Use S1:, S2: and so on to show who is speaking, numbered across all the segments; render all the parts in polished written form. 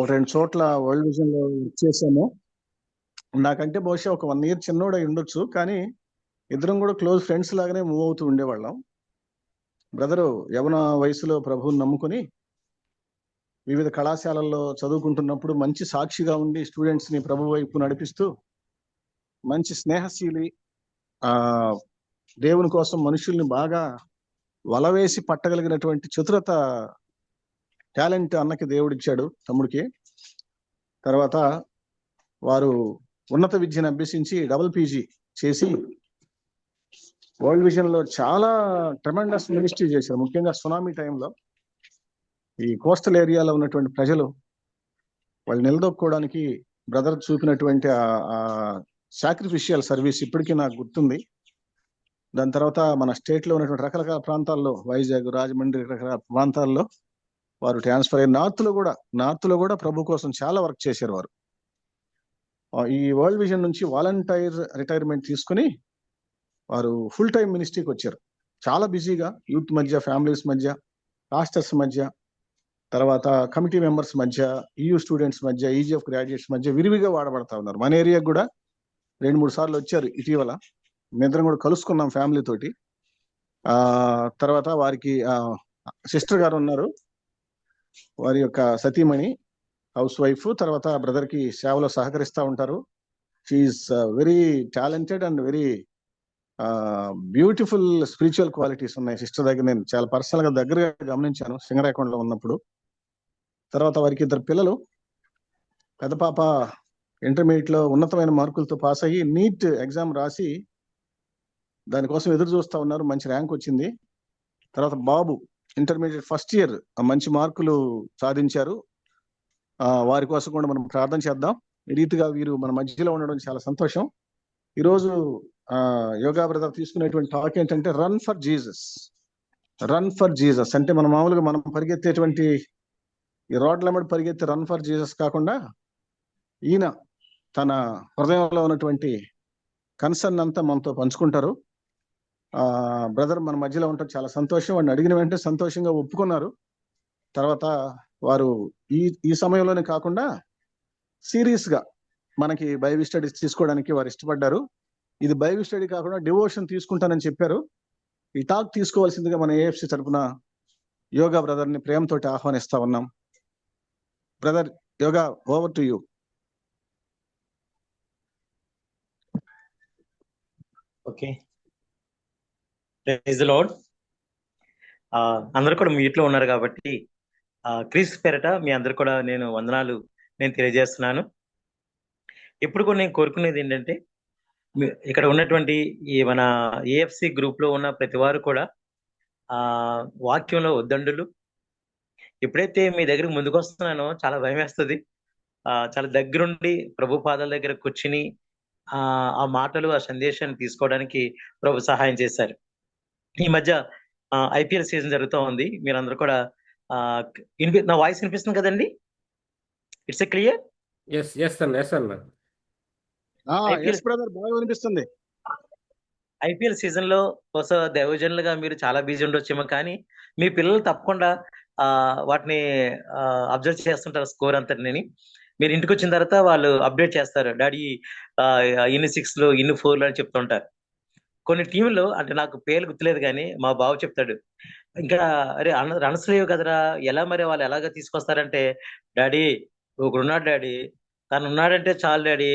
S1: ఒక 2 చోట్ల world vision లో చేశాము. నాకంటే బహుశా ఒక 1 ఇయర్ చిన్నోడు అయి ఉండొచ్చు. కానీ ఇద్దరం కూడా క్లోజ్ ఫ్రెండ్స్ లాగానే మూవ్ అవుతూ ఉండేవాళ్ళం. బ్రదరు యవన వయసులో ప్రభువుని నమ్ముకుని వివిధ కళాశాలల్లో చదువుకుంటున్నప్పుడు మంచి సాక్షిగా ఉండి స్టూడెంట్స్ ని ప్రభు వైపు నడిపిస్తూ మంచి స్నేహశీలి, ఆ దేవుని కోసం మనుషుల్ని బాగా వలవేసి పట్టగలిగినటువంటి చతురత, టాలెంట్ అన్నకి దేవుడిచ్చాడు, తమ్ముడికి. తర్వాత వారు ఉన్నత విద్యను అభ్యసించి డబుల్ పీజీ చేసి వరల్డ్ విజన్ లో చాలా ట్రెమెండస్ మినిస్ట్రీ చేశారు. ముఖ్యంగా సునామీ టైంలో ఈ కోస్టల్ ఏరియాలో ఉన్నటువంటి ప్రజలు వాళ్ళు నిలదొక్కుకోవడానికి బ్రదర్ చూపినటువంటి ఆ సాక్రిఫిషియల్ సర్వీస్ ఇప్పటికీ నాకు గుర్తుంది. దాని తర్వాత మన స్టేట్ లో ఉన్నటువంటి రకరకాల ప్రాంతాల్లో, వైజాగ్, రాజమండ్రి, రకరకాల ప్రాంతాల్లో వారు ట్రాన్స్ఫర్ అయ్యి నార్త్ లో కూడా ప్రభు కోసం చాలా వర్క్ చేశారు వారు. ఈ వరల్డ్ విజన్ నుంచి వాలంటీర్ రిటైర్మెంట్ తీసుకుని వారు ఫుల్ టైం మినిస్ట్రీకి వచ్చారు. చాలా బిజీగా యూత్ మధ్య, ఫ్యామిలీస్ మధ్య, పాస్టర్స్ మధ్య, తర్వాత కమిటీ మెంబర్స్ మధ్య, EU స్టూడెంట్స్ మధ్య, EGF గ్రాడ్యుయేట్స్ మధ్య విరివిగా వాడబడతా ఉన్నారు. మన ఏరియాకి కూడా 2-3 సార్లు వచ్చారు ఇటీవల. మేమిద్దరం కూడా కలుసుకున్నాం ఫ్యామిలీ తోటి. తర్వాత వారికి సిస్టర్ గారు ఉన్నారు, వారి యొక్క సతీమణి హౌస్ వైఫ్. తర్వాత బ్రదర్ కి సేవలో సహకరిస్తూ ఉంటారు. She's very talented and very beautiful spiritual qualities ఉన్నాయి సిస్టర్ దగ్గర. నేను చాలా పర్సనల్ గా దగ్గరగా గమనించాను సింగరాకొండ లో ఉన్నప్పుడు. తర్వాత వారికి 2 పిల్లలు. పెద్ద పాప ఇంటర్మీడియట్ లో ఉన్నతమైన మార్కులతో పాస్ అయ్యి నీట్ ఎగ్జామ్ రాసి దానికోసం ఎదురు చూస్తా ఉన్నారు. మంచి ర్యాంక్ వచ్చింది. తర్వాత బాబు ఇంటర్మీడియట్ ఫస్ట్ ఇయర్ మంచి మార్కులు సాధించారు. వారి కోసం కూడా మనం ప్రార్థన చేద్దాం. ఈ రీతిగా వీరు మన మధ్యలో ఉండడం చాలా సంతోషం. ఈరోజు యోగా బ్రదర్ తీసుకునేటువంటి టాక్ ఏంటంటే run for Jesus. Run for Jesus అంటే మనం మామూలుగా మనం పరిగెత్తేటువంటి ఈ రోడ్ల మీద పరిగెత్తే రన్ ఫర్ జీసస్ కాకుండా ఈయన తన హృదయంలో ఉన్నటువంటి కన్సర్న్ అంతా మనతో పంచుకుంటారు. బ్రదర్ మన మధ్యలో ఉంటారు, చాలా సంతోషం. వాడిని అడిగిన వెంటనే సంతోషంగా ఒప్పుకున్నారు. తర్వాత వారు ఈ సమయంలోనే కాకుండా సీరియస్ గా మనకి బైబిల్ స్టడీస్ తీసుకోవడానికి వారు ఇష్టపడ్డారు. ఇది బైబిల్ స్టడీ కాకుండా డివోషన్ తీసుకుంటానని చెప్పారు. ఈ టాక్ తీసుకోవాల్సిందిగా మన AFC తరఫున యోగా బ్రదర్ ని ప్రేమతోటి ఆహ్వానిస్తా ఉన్నాం. Brother Yoga, over to you.
S2: Okay, praise the lord. అందరూ కూడా మీట్లో ఉన్నారు కాబట్టి క్రీస్తు పేరట మీ అందరు కూడా నేను వందనాలు తెలియజేస్తున్నాను. ఇప్పుడు కూడా నేను కోరుకునేది ఏంటంటే ఇక్కడ ఉన్నటువంటి ఈ మన AFC గ్రూప్ లో ఉన్న ప్రతి వారు కూడా వాక్యంలో ఉద్దండులు. ఎప్పుడైతే మీ దగ్గరికి ముందుకు వస్తున్నానో చాలా భయం వేస్తుంది. చాలా దగ్గరుండి ప్రభు పాదాల దగ్గర కూర్చుని ఆ మాటలు, ఆ సందేశాన్ని తీసుకోవడానికి ప్రభు సహాయం చేశారు. ఈ మధ్య IPL సీజన్ జరుగుతూ ఉంది. మీరందరూ కూడా నా వాయిస్ వినిపిస్తుంది కదండి? It's a clear? IPL season లో బహుశా దైవజనులుగా మీరు చాలా బిజీ ఉండొచ్చేమో, కానీ మీ పిల్లలు తప్పకుండా వాటిని అబ్జర్వ్ చేస్తుంటారు స్కోర్ అంతటిని. మీరు ఇంటికి వచ్చిన తర్వాత వాళ్ళు అప్డేట్ చేస్తారు, డాడీ ఇన్ని 6లు ఇన్ని 4లు అని చెప్తుంటారు. కొన్ని టీంలో అంటే నాకు పేర్లు గుర్తులేదు, కానీ మా బావ చెప్తాడు, ఇంకా అరే రన్స్ లేవు కదరా, ఎలా మరి వాళ్ళు ఎలాగ తీసుకొస్తారంటే, డాడీ ఒకడున్నాడు డాడీ, తను ఉన్నాడంటే చాలు డాడీ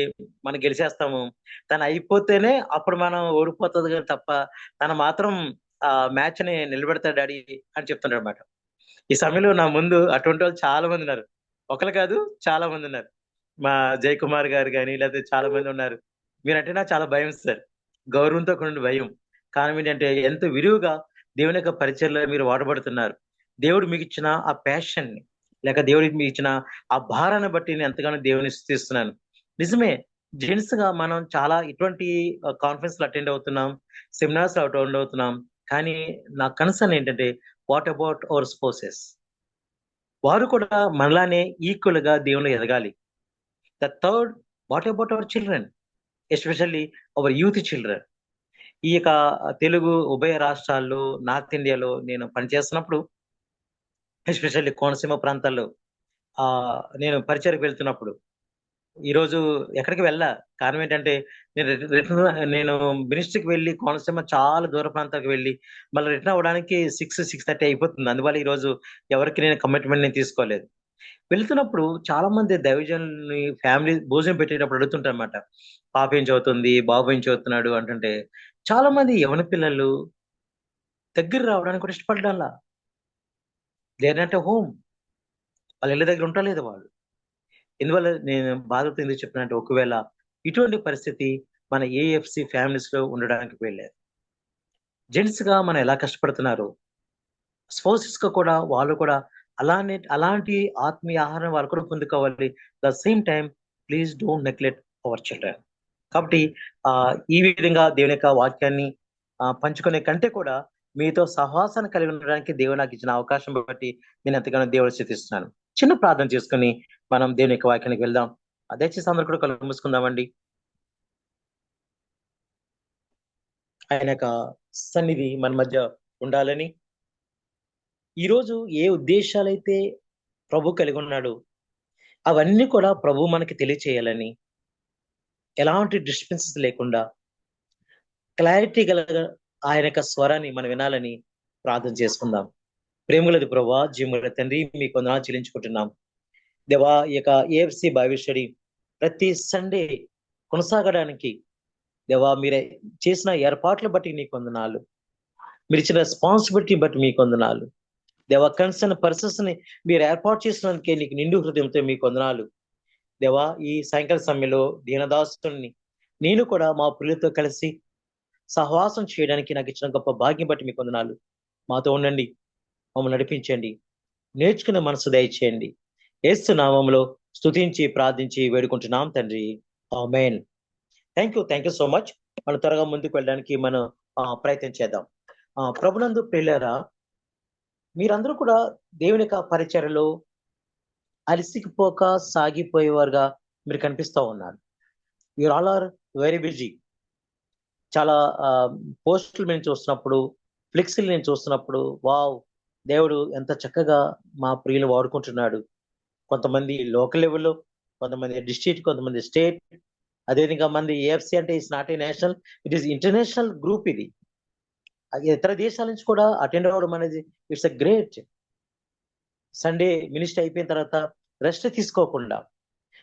S2: మనం గెలిచేస్తాము, తను అయిపోతేనే అప్పుడు మనం ఓడిపోతుంది కానీ తప్ప తను మాత్రం మ్యాచ్ ని నిలబెడతాడు డాడీ అని చెప్తున్నాడు అనమాట. ఈ సమయంలో నా ముందు అటువంటి వాళ్ళు చాలా మంది ఉన్నారు, ఒకరు కాదు చాలా మంది ఉన్నారు. మా జయకుమార్ గారు కానీ లేకపోతే చాలా మంది ఉన్నారు. మీరంటే నాకు చాలా భయం సార్, గౌరవంతో కొన్ని భయం. కారణం ఏంటంటే ఎంత విరివిగా దేవుని యొక్క పరిచయంలో మీరు వాడబడుతున్నారు. దేవుడు మీకు ఇచ్చిన ఆ ప్యాషన్ ని, లేక దేవుడికి మీకు ఇచ్చిన ఆ భారాన్ని బట్టి నేను ఎంతగానో దేవుని స్తుతిస్తున్నాను. నిజమే, జెంట్స్ గా మనం చాలా ఇటువంటి కాన్ఫరెన్స్ అటెండ్ అవుతున్నాం, సెమినార్స్ అటెండ్ అవుతున్నాం. కానీ నా కన్సర్న్ ఏంటంటే, వాట్ అబౌట్ అవర్ స్పౌసెస్? వారు కూడా మనలానే ఈక్వల్ గా దేవుని ఎదగాలి. The third, what about our children, especially hour youth children. ఈ యొక్క తెలుగు ఉభయ రాష్ట్రాల్లో, నార్త్ ఇండియాలో నేను పనిచేస్తున్నప్పుడు, ఎస్పెషల్లీ కోనసీమ ప్రాంతాల్లో నేను పరిచయకు వెళ్తున్నప్పుడు ఈరోజు ఎక్కడికి వెళ్ళా. కారణం ఏంటంటే నేను మినిస్ట్రీకి వెళ్ళి కోనసీమ చాలా దూర ప్రాంతాలకు వెళ్ళి మళ్ళీ రిటర్న్ అవ్వడానికి 6:30 అయిపోతుంది. అందువల్ల ఈరోజు ఎవరికి నేను కమిట్మెంట్ నేను తీసుకోలేదు. వెళ్తున్నప్పుడు చాలా మంది దైవజనుల్ని ఫ్యామిలీ భోజనం పెట్టేటప్పుడు అడుగుతుంటారన్నమాట. పాప ఏం చదువుతుంది, బాబు ఏం చదువుతున్నాడు అంటుంటే చాలా మంది యవన పిల్లలు దగ్గర రావడానికి కూడా ఇష్టపడడంలా. They are not a home. వాళ్ళ ఇళ్ళ దగ్గర ఉండలేదు వాళ్ళు. ఇందువల్ల నేను బాధతో ఎందుకు చెప్తున్నానంటే, ఒకవేళ ఇటువంటి పరిస్థితి మన ఏఎఫ్సి ఫ్యామిలీస్ లో ఉండడానికి వెళ్ళేది. జెంట్స్ గా మనం ఎలా కష్టపడుతున్నారు, స్పౌసెస్ గా కూడా వాళ్ళు కూడా అలాంటి ఆత్మీయ ఆహారం వాళ్ళు కూడా పొందుకోవాలి. The same time please don't neglect our children. కాబట్టి ఈ విధంగా దేవుని యొక్క వాక్యాన్ని పంచుకునే కంటే కూడా మీతో సహవాసాన్ని కలిగి ఉండడానికి దేవుడు నాకు ఇచ్చిన అవకాశం బట్టి నేను ఎంతగానో దేవుడు స్థుతిస్తున్నాను. చిన్న ప్రార్థన చేసుకుని మనం దేవుని యొక్క వాక్యానికి వెళ్దాం. దయచేసి అందరూ కూడా కళ్ళు మూసుకుందామండి. ఆయన యొక్క సన్నిధి మన మధ్య ఉండాలని, ఈరోజు ఏ ఉద్దేశాలైతే ప్రభు కలిగి ఉన్నాడు అవన్నీ కూడా ప్రభు మనకి తెలియచేయాలని, ఎలాంటి డిస్టర్బెన్సెస్ లేకుండా క్లారిటీ గల ఆయన యొక్క స్వరాన్ని మనం వినాలని ప్రార్థన చేసుకుందాం. ప్రేమలది ప్రభా, జీముల తండ్రి, మీకు వందనాలు చెల్లించుకుంటున్నాం. దేవా, ఈ యొక్క ఏఎఫ్సి బైబిల్ స్టడీ ప్రతి సండే కొనసాగడానికి దేవా మీరే చేసిన ఏర్పాట్ల బట్టి నీకు వందనాలు. మీరు ఇచ్చిన రెస్పాన్సిబిలిటీ బట్టి మీకు వందనాలు. దేవా, కన్సర్న్ పర్సన్స్ ని మీరు ఏర్పాటు చేసినందుకే నీకు నిండు హృదయంతో మీకు వందనాలు. దేవా, ఈ సాయంకాల సమయంలో దీనదాసుని నేను కూడా మా ప్రియులతో కలిసి సహవాసం చేయడానికి నాకు ఇచ్చిన గొప్ప భాగ్యం బట్టి మీకు వందనాలు. మాతో ఉండండి, మమ్మల్ని నడిపించండి, నేర్చుకునే మనసు దయచేయండి. యేసు నామములో స్తుతించి ప్రార్థించి వేడుకుంటున్నాం తండ్రి, ఆమేన్. Thank you so much. మనం త్వరగా ముందుకు వెళ్ళడానికి మనం ప్రయత్నం చేద్దాం. ప్రభునందు ప్రియులారా, మీరందరూ కూడా దేవుని యొక్క పరిచర్యలో అలసిపోక సాగిపోయేవారుగా మీరు కనిపిస్తూ ఉన్నారు. Your all are very busy. చాలా పోస్టులు నేను చూస్తున్నప్పుడు, ఫ్లెక్సీలు నేను చూస్తున్నప్పుడు, వావ్, దేవుడు ఎంత చక్కగా మా ప్రియులు వాడుకుంటున్నాడు. కొంతమంది లోకల్ లెవెల్లో, కొంతమంది డిస్ట్రిక్ట్, కొంతమంది స్టేట్, అదేవిధంగా మంది ఏఎఫ్సి అంటే it's not a national, it is international group. ఇది ఇతర దేశాల నుంచి కూడా అటెండ్ అవ్వడం అనేది it's a great. Sunday minister అయిపోయిన తర్వాత రెస్ట్ తీసుకోకుండా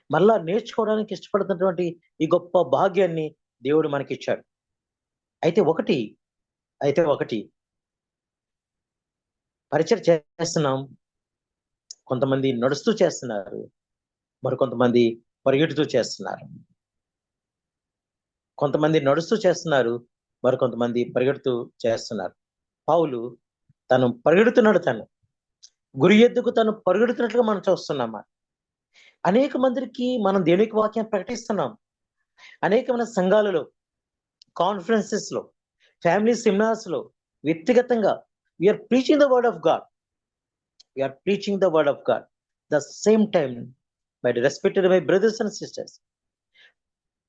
S2: మళ్ళా నేర్చుకోవడానికి ఇష్టపడుతున్నటువంటి ఈ గొప్ప భాగ్యాన్ని దేవుడు మనకిచ్చాడు. అయితే ఒకటి పరిచయం చేస్తున్నాం. కొంతమంది నడుస్తూ చేస్తున్నారు, మరికొంతమంది పరిగెడుతూ చేస్తున్నారు. కొంతమంది నడుస్తూ చేస్తున్నారు, మరికొంతమంది పరిగెడుతూ చేస్తున్నారు. పౌలు తను పరిగెడుతున్నాడు, తను గురి ఎద్దుకు తను పరిగెడుతున్నట్లుగా మనం చూస్తున్నాం. అనేక మందికి మనం దేవునికి వాక్యం ప్రకటిస్తున్నాం. అనేకమైన సంఘాలలో, కాన్ఫరెన్సెస్ లో, ఫ్యామిలీ సెమినార్స్ లో, వ్యక్తిగతంగా we're preaching the word of God. We're preaching the word of God. The same time, my respected my brothers and sisters,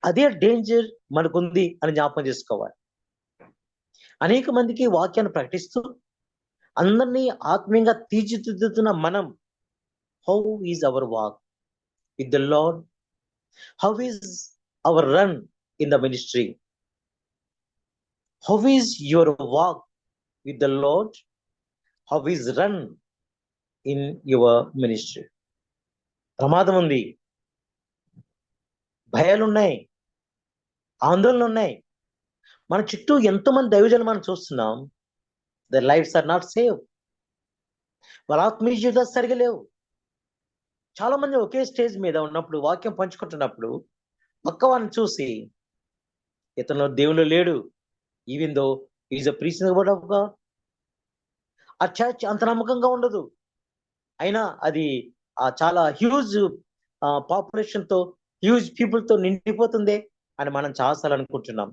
S2: అదే డేంజర్ మనకుంది అని జ్ఞాపకం చేసుకోవాలి. అనేక మందికి వాక్యాన్ని ప్రకటిస్తూ అందరినీ ఆత్మీయంగా తీర్చిదిద్దుతున్న మనం, how is hour walk with the lord? How is hour run in the ministry? How is your walk with the lord? How is run in your ministry? ప్రమాదం ఉంది, భయాలున్నాయి, ఆందోళనలు ఉన్నాయి. మన చుట్టూ ఎంతో మంది దైవజనులు మనం చూస్తున్నాం. Their lives are not save. వాళ్ళ ఆత్మీయ జీవితాలు సరిగా లేవు. చాలా మంది ఒకే స్టేజ్ మీద ఉన్నప్పుడు, వాక్యం పంచుకుంటున్నప్పుడు పక్క వారిని చూసి, ఇతను దేవుళ్ళు లేడు, even though is a preaching word of God. ఆ చర్చ్ అంత నమ్మకంగా ఉండదు, అయినా అది చాలా హ్యూజ్ పాపులేషన్ తో, హ్యూజ్ పీపుల్ తో నిండిపోతుంది అని మనం చాలాసార్లు అనుకుంటున్నాం.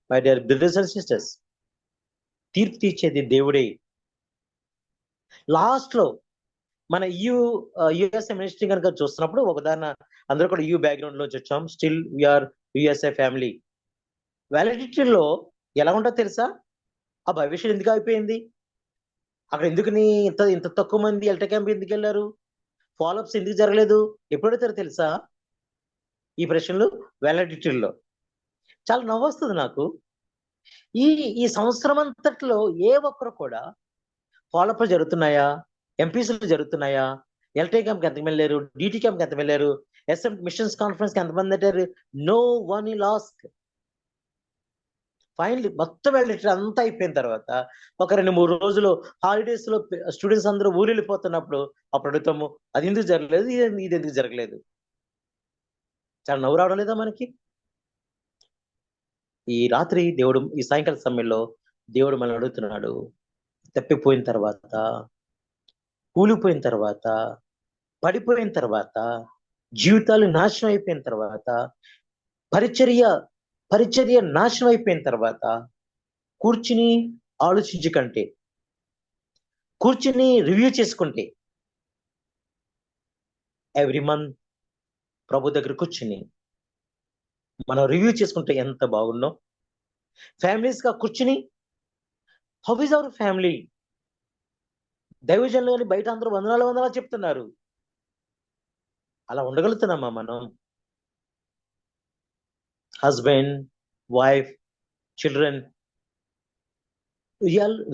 S2: My dear brothers and sisters, తీర్పు తీర్చేది దేవుడే. లాస్ట్ లో మన యుఎస్ఏ మినిస్ట్రీ కనుక చూస్తున్నప్పుడు, ఒక ఉదాహరణ, అందరూ కూడా బ్యాక్గ్రౌండ్ లోంచి వచ్చాం, స్టిల్ వీఆర్ యుఎస్ఏ ఫ్యామిలీ. వ్యాలిడిటీలో ఎలా ఉంటుందో తెలుసా? ఆ భవిష్యత్ ఎందుకు అయిపోయింది? అక్కడ ఎందుకు ఇంత తక్కువ మంది ఎల్ట క్యాంప్ ఎందుకు వెళ్ళారు? ఫాలోఅప్స్ ఎందుకు జరగలేదు? ఎప్పుడు అడుగుతారో తెలుసా ఈ ప్రశ్నలు? వ్యాలిడిటీల్లో. చాలా నవ్వొస్తుంది నాకు. ఈ ఈ సంవత్సరం అంతట్లో ఏ ఒక్కరు కూడా ఫాలోఅప్లు జరుగుతున్నాయా? ఎంపీసీలు జరుగుతున్నాయా? ఎల్టీ క్యాంప్కి ఎంత వెళ్ళారు? డిటి క్యాంప్కి ఎంత వెళ్ళారు? ఎస్ఎం మిషన్స్ కాన్ఫరెన్స్కి ఎంతమంది అయ్యారు? No one lost. ఫైనల్ మొత్తం వ్యాలిడిటీ అంతా అయిపోయిన తర్వాత ఒక 2-3 రోజులు హాలిడేస్ లో స్టూడెంట్స్ అందరూ ఊరు వెళ్ళిపోతున్నప్పుడు అప్పుడు అడుగుతాము, అది ఎందుకు జరగలేదు, ఇది ఎందుకు జరగలేదు? చాలా నవ్వు రావడం లేదా మనకి? ఈ రాత్రి దేవుడు, ఈ సాయంకాల సమయంలో దేవుడు మనల్ని అడుగుతున్నాడు. తప్పిపోయిన తర్వాత, కూలిపోయిన తర్వాత, పడిపోయిన తర్వాత, జీవితాలు నాశనం అయిపోయిన తర్వాత, పరిచర్య నాశనం అయిపోయిన తర్వాత కూర్చుని ఆలోచించకంటే, కూర్చుని రివ్యూ చేసుకుంటే, ఎవ్రీ మంత్ ప్రభు దగ్గర కూర్చుని మనం రివ్యూ చేసుకుంటే ఎంత బాగున్నాం. ఫ్యామిలీస్ గా కూర్చుని హౌ ఇస్ అవర్ ఫ్యామిలీ? దైవజనులు అని బయట అందరూ వందనాలు చెప్తున్నారు. అలా ఉండగలుగుతున్నామా మనం? Husband, wife, children,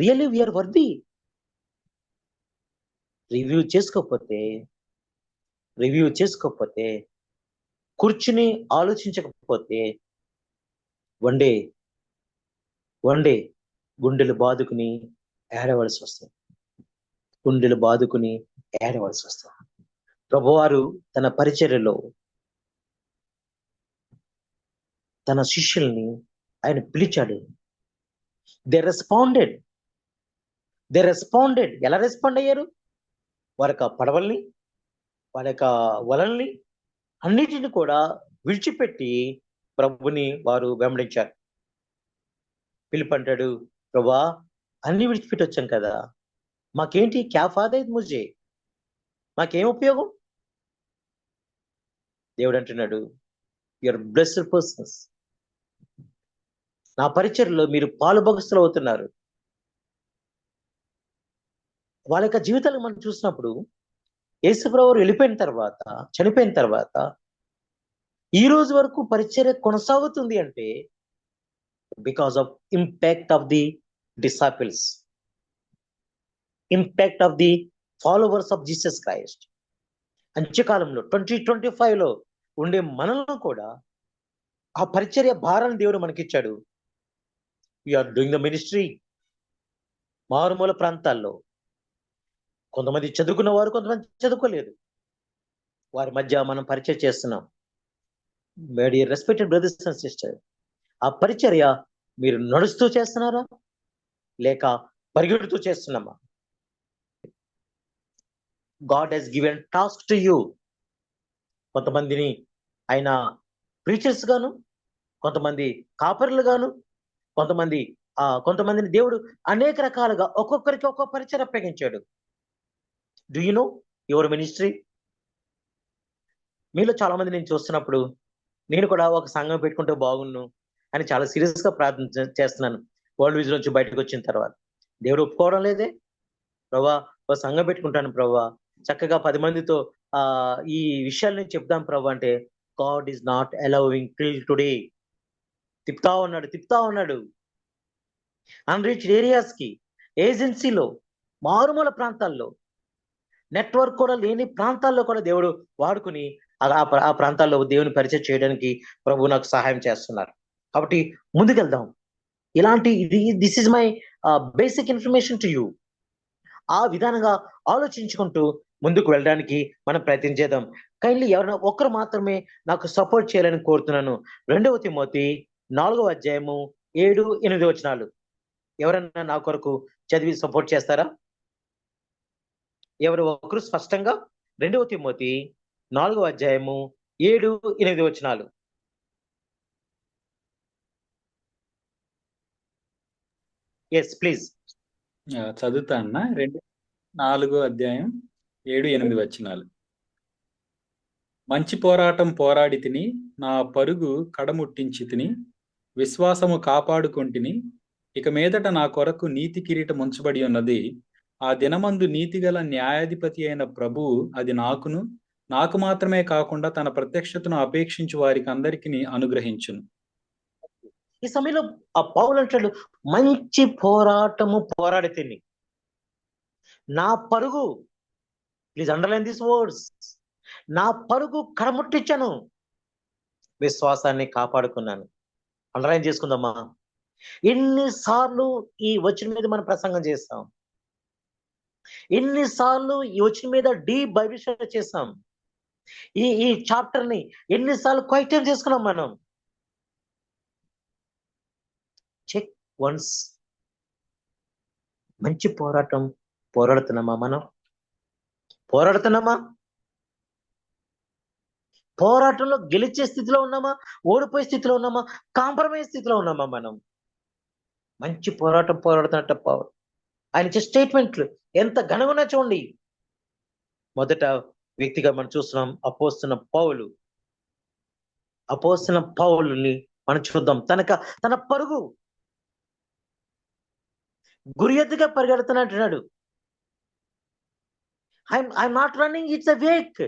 S2: really we're worthy? Review చేసుకోకపోతే, కూర్చుని ఆలోచించకపోతే వన్ డే గుండెలు బాదుకుని ఏడవలసి వస్తుంది. ప్రభువారు తన పరిచర్యలో తన శిష్యుల్ని ఆయన పిలిచాడు. They responded. ఎలా రెస్పాండ్ అయ్యారు? వారి యొక్క పడవల్ని, వారి యొక్క వలల్ని అన్నిటిని కూడా విడిచిపెట్టి ప్రభుని వారు వెంబడించారు. పిలుపు అంటాడు, ప్రభా అన్ని విడిచిపెట్టి వచ్చాం కదా, మాకేంటి? క్యా ఫాదా ముజే, మాకేం ఉపయోగం? దేవుడు అంటున్నాడు, యూఆర్ బ్లెస్డ్ పర్సన్స్. నా పరిచర్యలో మీరు పాలుభాగస్తులు అవుతున్నారు. వాళ్ళ యొక్క జీవితాలు మనం చూసినప్పుడు యేసుప్రభువు వెళ్ళిపోయిన తర్వాత, చనిపోయిన తర్వాత ఈ రోజు వరకు పరిచర్య కొనసాగుతుంది అంటే because of impact of the disciples, impact of the followers of Jesus Christ. అంత్యకాలంలో 2025లో ఉండే మనల్ని కూడా ఆ పరిచర్య భారాన్ని దేవుడు మనకిచ్చాడు. We are doing the ministry. మారుమూల ప్రాంతాల్లో కొంతమంది చదువుకున్న వారు, కొంతమంది చదువుకోలేదు, వారి మధ్య మనం పరిచయం చేస్తున్నాం. My dear respected brothers and sister, ఆ పరిచర్య మీరు నడుస్తూ చేస్తున్నారా లేక పరిగెడుతూ చేస్తున్నామా? God has given task to you. కొంతమందిని ఆయన ప్రీచర్స్ గాను, కొంతమంది కాపర్లు గాను, కొంతమందిని దేవుడు అనేక రకాలుగా ఒక్కొక్కరికి ఒక్కొక్క పరిచయం అప్పగించాడు. Do you know your ministry? మీలో చాలా మంది నేను చూస్తున్నప్పుడు నేను కూడా ఒక సంఘం పెట్టుకుంటే బాగున్ను అని చాలా సీరియస్ గా ప్రార్థన చేస్తున్నాను. వరల్డ్ విజన్ నుంచి బయటకు వచ్చిన తర్వాత దేవుడు ఒప్పుకోవడం లేదే. ప్రభా ఒక సంఘం పెట్టుకుంటాను ప్రభా, చక్కగా 10 మందితో ఈ విషయాలు నేను చెప్దాం ప్రభా అంటే, God is not allowing till today. తిప్పుతా ఉన్నాడు అన్రీచ్డ్ ఏరియాస్ కి, ఏజెన్సీలో, మారుమూల ప్రాంతాల్లో, నెట్వర్క్ కూడా లేని ప్రాంతాల్లో కూడా దేవుడు వాడుకుని ఆ ప్రాంతాల్లో దేవుని పరిచయం చేయడానికి ప్రభు నాకు సహాయం చేస్తున్నారు. కాబట్టి ముందుకెళ్దాం. ఇలాంటి this is my basic information to you. ఆ విధానంగా ఆలోచించుకుంటూ ముందుకు వెళ్ళడానికి మనం ప్రయత్నం చేద్దాం. కైండ్లీ ఎవరైనా ఒక్కరు మాత్రమే నాకు సపోర్ట్ చేయాలని కోరుతున్నాను. 2 తిమోతి 4వ అధ్యాయము 7-8 వచనాలు ఎవరన్నా నా కొరకు చదివి సపోర్ట్ చేస్తారా? ఎవరు ఒకరు స్పష్టంగా 2 తిమోతి 4వ అధ్యాయము 7-8 వచనాలు. Yes please.
S3: చదువుతా అన్న. 4వ అధ్యాయం 7-8 వచనాలు. మంచి పోరాటం పోరాడి తిని, నా పరుగు కడముట్టించి తిని, విశ్వాసము కాపాడుకొంటిని. ఇక మీదట నా కొరకు నీతి కిరీటం ఉంచబడి ఉన్నది. ఆ దినమందు నీతిగల న్యాయాధిపతి అయిన ప్రభువు అది నాకు మాత్రమే కాకుండా తన ప్రత్యక్షతను అపేక్షించు వారికి అందరికీ అనుగ్రహించును.
S2: ఈ సమయంలో ఆ పౌలు అంటాడు, మంచి పోరాటము పోరాడి తిని నా పరుగు, ప్లీజ్ అండర్లైన్ దిస్ వర్డ్స్, నా పరుగు కడముట్టించాను, విశ్వాసాన్ని కాపాడుకున్నాను. అండర్లైన్ చేసుకుందామా. ఎన్నిసార్లు ఈ వచనం మీద మనం ప్రసంగం చేస్తాం, ఎన్నిసార్లు ఈ వచనం మీద డీప్ బైబిల్ స్టడీ చేస్తాం, ఈ చాప్టర్ ని ఎన్నిసార్లు క్వైట్ టైం చేసుకున్నాం మనం. చెక్ వన్స్, మంచి పోరాటం పోరాడుతున్నామా మనం? పోరాడుతున్నామా? పోరాటంలో గెలిచే స్థితిలో ఉన్నామా, ఓడిపోయే స్థితిలో ఉన్నామా, కాంప్రమైజ్ స్థితిలో ఉన్నామా మనం? మంచి పోరాటం పోరాడుతున్నట్ట పౌలు. ఆయన ఇచ్చే స్టేట్మెంట్లు ఎంత ఘనంగా చూడండి. మొదట వ్యక్తిగా మనం చూస్తున్నాం అపోస్తలుని మనం చూద్దాం. తన పరుగు గురి ఎద్దుగా పరిగెడుతున్నట్టున్నాడు. I'm not running, it's a wake.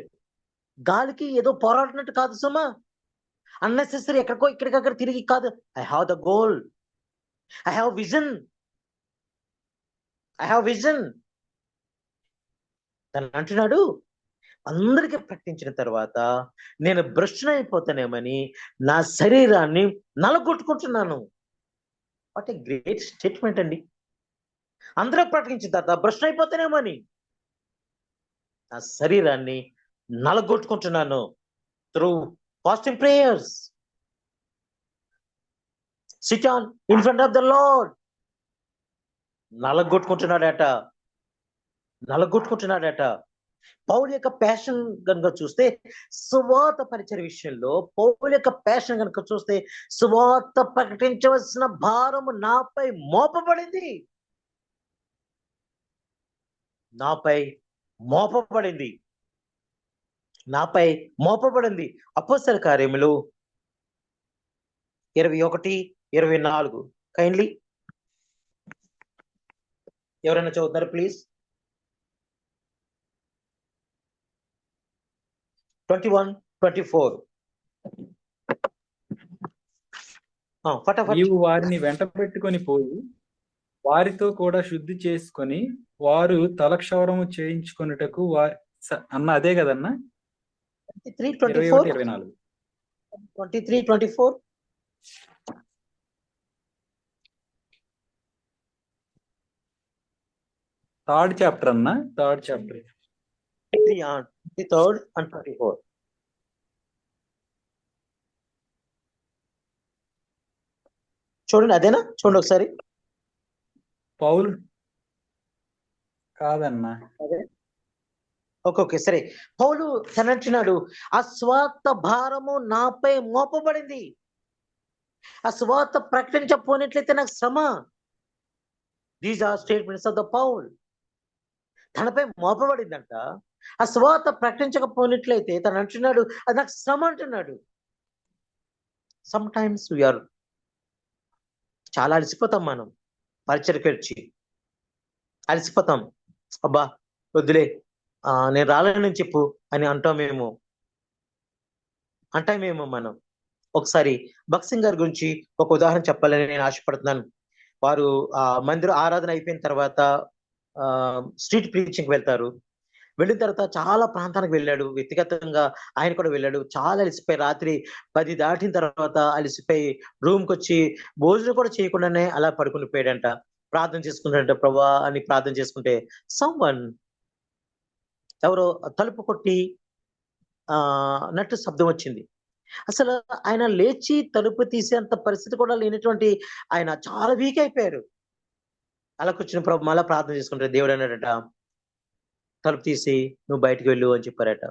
S2: గాలికి ఏదో పోరాడుతున్నట్టు కాదు సుమా, అన్నెసెసరీ ఎక్కడికో ఇక్కడికక్కడ తిరిగి కాదు. I have the goal, I have vision. తను అంటున్నాడు, అందరికీ ప్రకటించిన తర్వాత నేను భ్రష్టునైపోతానేమని నా శరీరాన్ని నలగొట్టుకుంటున్నాను. వాట్ ఏ గ్రేట్ స్టేట్మెంట్ అండి. అందరూ ప్రకటించిన తర్వాత భ్రష్టునైపోతానేమని నా శరీరాన్ని నలగొట్టుకుంటున్నాను through fasting prayers, sit on in front of the Lord. నలగొట్టుకుంటున్నాడట. పౌలు యొక్క ప్యాషన్ కనుక చూస్తే, సువార్త పరిచయ విషయంలో పౌలు యొక్క ప్యాషన్ కనుక చూస్తే, సువార్త ప్రకటించవలసిన భారము నాపై మోపబడింది. అపోస్తల కార్యములు 21-24 కైండ్లీ ఎవరైనా చదువుతారు ప్లీజ్. 21-24
S3: నీవు వారిని వెంట పెట్టుకొని పోయి వారితో కూడా శుద్ధి చేసుకొని వారు తలక్షవరము చేయించుకొనుటకు అన్న అదే కదన్నా
S2: 23-24
S3: థర్డ్ చాప్టర్ అన్న, థర్డ్ చాప్టర్
S2: 23 and 24. చూడండి, అదేనా? చూడండి ఒకసారి.
S3: పౌలు కాదన్నా,
S2: ఓకే సరే. పౌలు తనంటున్నాడు, ఆ స్వార్థ భారము నాపై మోపబడింది. ఆ స్వార్థ ప్రకటించకపోయినట్లయితే నాకు శ్రమ. These are statements of the Paul. తనపై మోపబడిందంట. ఆ స్వార్థ ప్రకటించకపోయినట్లయితే తను అంటున్నాడు, అది నాకు శ్రమ అంటున్నాడు. సమ్ టైమ్స్ వీఆర్ చాలా అలసిపోతాం మనం, పరిచయకి వచ్చి అలసిపోతాం. అబ్బా వద్దులే, నేను రాలేనని చెప్పు అని అంటామేమో మనం. ఒకసారి భగత్ సింగ్ గారి గురించి ఒక ఉదాహరణ చెప్పాలని నేను ఆశపడుతున్నాను. వారు మందిర ఆరాధన అయిపోయిన తర్వాత స్ట్రీట్ ప్రీచింగ్కి వెళ్తారు. వెళ్ళిన తర్వాత చాలా ప్రాంతానికి వెళ్ళాడు. వ్యక్తిగతంగా ఆయన కూడా వెళ్ళాడు. చాలా అలసిపోయి రాత్రి 10 దాటిన తర్వాత అలసిపోయి రూమ్కి వచ్చి భోజనం కూడా చేయకుండానే అలా పడుకుని పోయాడంట. ప్రార్థన చేసుకుంటాడంట. ప్రభా అని ప్రార్థన చేసుకుంటే సమ్వన్ ఎవరో తలుపు కొట్టి నట్టు శబ్దం వచ్చింది. అసలు ఆయన లేచి తలుపు తీసేంత పరిస్థితి కూడా లేనటువంటి ఆయన చాలా వీక్ అయిపోయారు. అలా కూర్చుని ప్రభు మళ్ళా ప్రార్థన చేసుకుంటే దేవుడు అన్నాడట, తలుపు తీసి నువ్వు బయటికి వెళ్ళు అని చెప్పారట.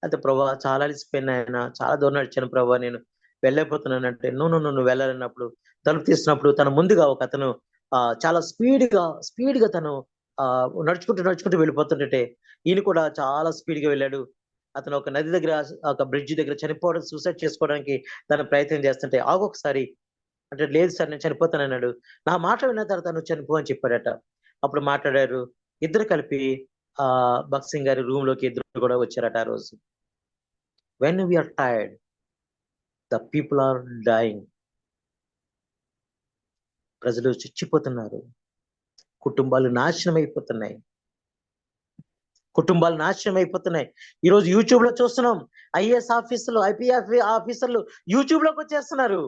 S2: అయితే ప్రభా చాలా అలసిపోయిన ఆయన, చాలా దూరం నడిచాను ప్రభా, నేను వెళ్ళైపోతున్నానంటే నువ్వు వెళ్ళాలన్నప్పుడు తలుపు తీసినప్పుడు తన ముందుగా ఒక అతను చాలా స్పీడ్గా తను నడుచుకుంటూ వెళ్ళిపోతుంటే ఈయన కూడా చాలా స్పీడ్గా వెళ్ళాడు. అతను ఒక నది దగ్గర, ఒక బ్రిడ్జ్ దగ్గర చనిపోవడం, సూసైడ్ చేసుకోవడానికి తను ప్రయత్నం చేస్తుంటే ఆగొకసారి అంటే లేదు సార్ నేను చనిపోతానన్నాడు. నా మాట విన్న తర్వాత నువ్వు చనిపో అని చెప్పాడట. అప్పుడు మాట్లాడారు. ఇద్దరు కలిపి భగత్ సింగ్ గారి రూమ్ లోకి ఇద్దరు కూడా వచ్చారట ఆ రోజు. When we're tired, the people are dying. ప్రజలు చచ్చిపోతున్నారు, కుటుంబాలు నాశనం అయిపోతున్నాయి, కుటుంబాలు నాశనం అయిపోతున్నాయి. ఈరోజు యూట్యూబ్ లో చూస్తున్నాం, ఐఏఎస్ ఆఫీసర్లు, ఐపీఎఫ్ ఆఫీసర్లు యూట్యూబ్ లోకి వచ్చేస్తున్నారు.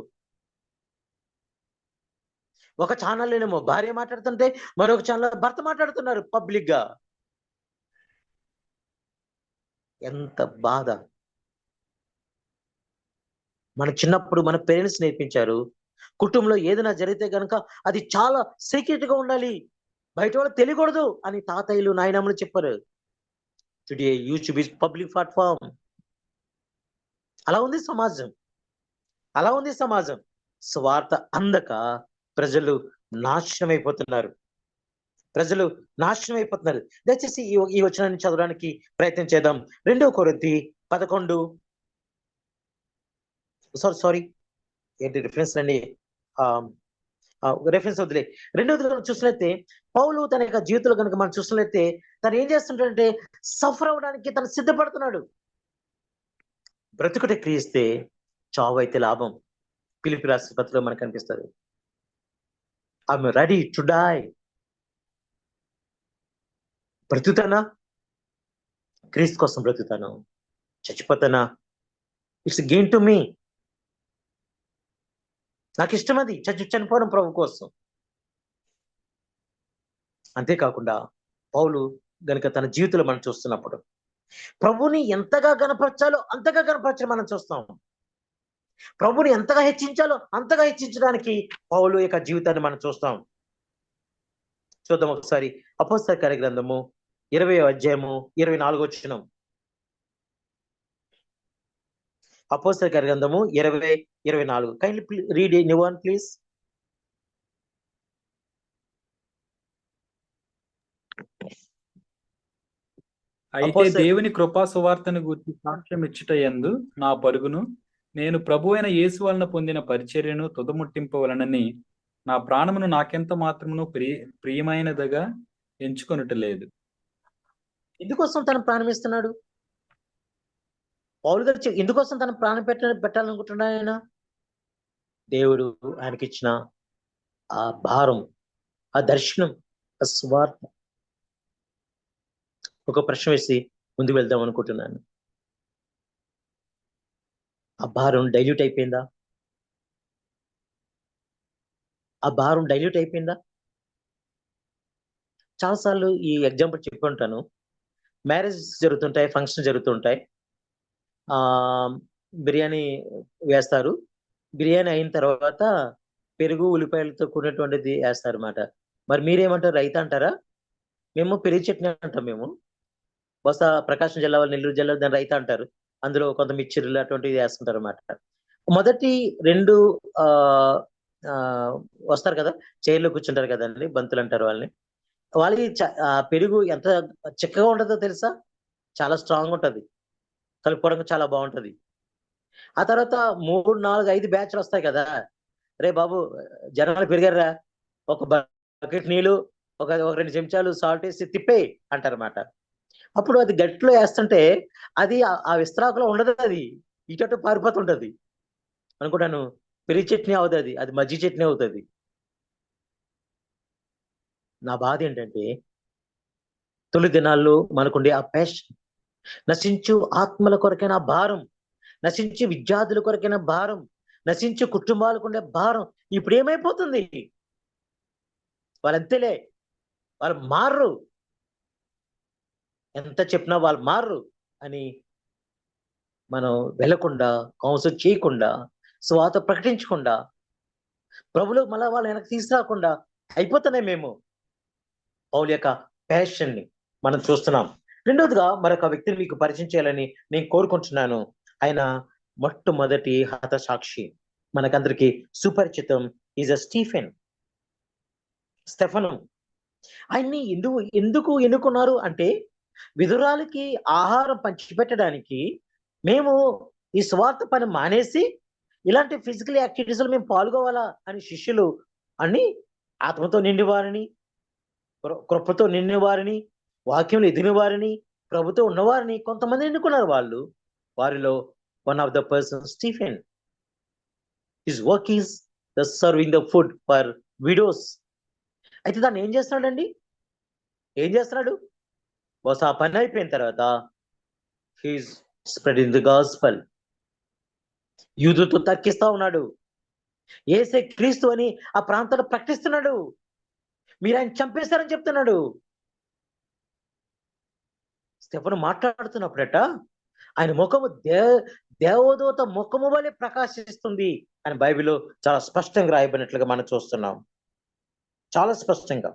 S2: ఒక ఛానల్లోనేమో భార్య మాట్లాడుతుంటే మరొక ఛానల్ భర్త మాట్లాడుతున్నారు పబ్లిక్ గా. ఎంత బాధ! మన చిన్నప్పుడు మన పేరెంట్స్ నేర్పించారు, కుటుంబంలో ఏదైనా జరిగితే గనక అది చాలా సీక్రెట్ గా ఉండాలి, బయట వాళ్ళు తెలియకూడదు అని తాతయ్యలు నాయనమ్మలు చెప్పారు. Today YouTube is public platform. అలా ఉంది సమాజం, అలా ఉంది సమాజం. స్వార్థ అందక ప్రజలు నాశనం అయిపోతున్నారు, ప్రజలు నాశనం అయిపోతున్నారు. దయచేసి ఈ వచనాన్ని చదవడానికి ప్రయత్నం చేద్దాం. 2 కొరింథీ 11. సారీ ఏంటి రిఫరెన్స్ అండి, రెఫరెన్స్ వదిలే. 2ది కనుక చూసినట్లయితే పౌలు తన యొక్క జీవితంలో కనుక మనం చూసినట్లయితే తను ఏం చేస్తుంటాడంటే సఫర్ అవ్వడానికి తను సిద్ధపడుతున్నాడు. బ్రతుకుట క్రీస్తే, చావు అయితే లాభం. ఫిలిప్పీ రాసిన పత్రికలో మనకు కనిపిస్తుంది. I'm ready to die. బ్రతుకుతానా? క్రీస్తు కోసం బ్రతుకుతాను. చచ్చిపోతానా? It's gain to me. నాకు ఇష్టం అది చనిపోవడం ప్రభు కోసం. అంతేకాకుండా పౌలు గనుక తన జీవితంలో మనం చూస్తున్నప్పుడు ప్రభుని ఎంతగా గణపరచాలో అంతగా గణపరచడం మనం చూస్తాం. ప్రభుని ఎంతగా హెచ్చించాలో అంతగా హెచ్చించడానికి పౌలు యొక్క జీవితాన్ని మనం చూస్తాం. చూద్దాం ఒకసారి అపోస్తల కార్య గ్రంథము 20వ అధ్యాయము 24వ వచనం. అపోస్తల కార్య గ్రంథము 20:24. Kindly read anyone please.
S3: అయితే దేవుని కృపా సువార్తను గురించి సాక్ష్యం ఇచ్చుట యందు నా పరుగును, నేను ప్రభువైన యేసు వలన పొందిన పరిచర్యను తుదముట్టింపవలనని నా ప్రాణమును నాకెంత మాత్రమును ప్రియమైనదిగా ఎంచుకొనుటలేదు.
S2: ఎందుకోసం తన ప్రాణం ఇస్తున్నాడు పౌలు గారు? ఎందుకోసం తన ప్రాణం పెట్టాలనుకుంటున్నాడు ఆయన? దేవుడు ఆయనకిచ్చిన ఆ భారం, ఆ దర్శనం, ఆ స్వార్థ. ఒక ప్రశ్న వేసి ముందుకు వెళ్దాం అనుకుంటున్నాను. ఆ భారం డైల్యూట్ అయిపోయిందా? ఆ భారం డైల్యూట్ అయిపోయిందా? చాలాసార్లు ఈ ఎగ్జాంపుల్ చెప్పి ఉంటాను. మ్యారేజ్ జరుగుతుంటాయి, ఫంక్షన్ జరుగుతుంటాయి, బిర్యానీ వేస్తారు. బిర్యానీ అయిన తర్వాత పెరుగు ఉల్లిపాయలతో కూడినటువంటిది వేస్తారు అన్నమాట. మరి మీరేమంటారు? రైతా అంటారా? మేము పెరుగు చట్నీ అంటాం. మేము బహుశా ప్రకాశం జిల్లా వాళ్ళు, నెల్లూరు జిల్లా దాన్ని రైతా అంటారు. అందులో కొంత మిక్చర్లు అటువంటివి వేస్తుంటారు అన్నమాట. మొదటి 2 వస్తారు కదా, చైర్లో కూర్చుంటారు కదండి, బంతులు అంటారు వాళ్ళని. వాళ్ళకి పెరుగు ఎంత చిక్కగా ఉంటుందో తెలుసా? చాలా స్ట్రాంగ్ ఉంటుంది, కలుపుకోవడానికి చాలా బాగుంటది. ఆ తర్వాత 3, 4, 5 బ్యాచ్లు వస్తాయి కదా. రే బాబు జనాలు పెరిగారా, ఒక బకెట్ నీళ్ళు, ఒక 2 చెంచాలు సాల్ట్ వేసి తిప్పే అంటారన్నమాట. అప్పుడు అది గట్టిలో వేస్తుంటే అది ఆ విస్తరాకులో ఉండదు, అది ఇటు పారిపోతుంటది. అనుకుంటాను పెరుగు చట్నీ అవుతుంది, అది మజ్జిగ చట్నీ అవుతుంది. నా బాధ ఏంటంటే తొలి దినాల్లో మనకుండే ఆ ప్యాషన్, నశించు ఆత్మల కొరకైన భారం, నశించు విద్యార్థుల కొరకైన భారం, నశించు కుటుంబాలకు ఉండే భారం ఇప్పుడు ఏమైపోతుంది? వాళ్ళంతేలే, వాళ్ళు మారరు, ఎంత చెప్పినా వాళ్ళు మారరు అని మనం వెళ్ళకుండా, కౌన్సిల్ చేయకుండా, స్వాత ప్రకటించకుండా, ప్రభులు మళ్ళా వాళ్ళు వెనక్కి తీసుకురాకుండా అయిపోతున్నాయి. మేము పౌలు యొక్క ప్యాషన్ ని మనం చూస్తున్నాం. రెండవదిగా మరొక వ్యక్తిని మీకు పరిచయం చేయాలని నేను కోరుకుంటున్నాను. ఆయన మొట్టమొదటి హతసాక్షి, మనకందరికి సుపరిచితం. Is a Stephen. ఆయన్ని ఎందుకు ఎన్నుకున్నారు అంటే, విధురాలకి ఆహారం పంచిపెట్టడానికి మేము ఈ స్వార్థ పని మానేసి ఇలాంటి ఫిజికల్ యాక్టివిటీస్ లో మేము పాల్గొవాలా అని శిష్యులు అన్ని ఆత్మతో నిండివారని, కృపతో నిండిన వారిని, వాక్యంలో ఎదిగిన వారిని, ప్రభుతో ఉన్నవారిని కొంతమంది ఎన్నుకున్నారు వాళ్ళు. వారిలో one of the person Stephen. His work is the serving the food for widows. అయితే దాన్ని ఏం చేస్తున్నాడండి? ఏం చేస్తున్నాడు? బహుశా ఆ పని అయిపోయిన తర్వాత హీస్ స్ప్రెడింగ్ ది గాస్పెల్. యూదులతో తర్కిస్తా ఉన్నాడు. యేసే క్రీస్తు అని ఆ ప్రాంతంలో ప్రకటిస్తున్నాడు. మీరు ఆయన చంపేశారని చెప్తున్నాడు. స్టెఫను మాట్లాడుతున్నప్పుడట ఆయన ముఖము దేవదూత ముఖము వలె ప్రకాశిస్తుంది అని బైబిల్లో చాలా స్పష్టంగా రాయబడినట్లుగా మనం చూస్తున్నాం. చాలా స్పష్టంగా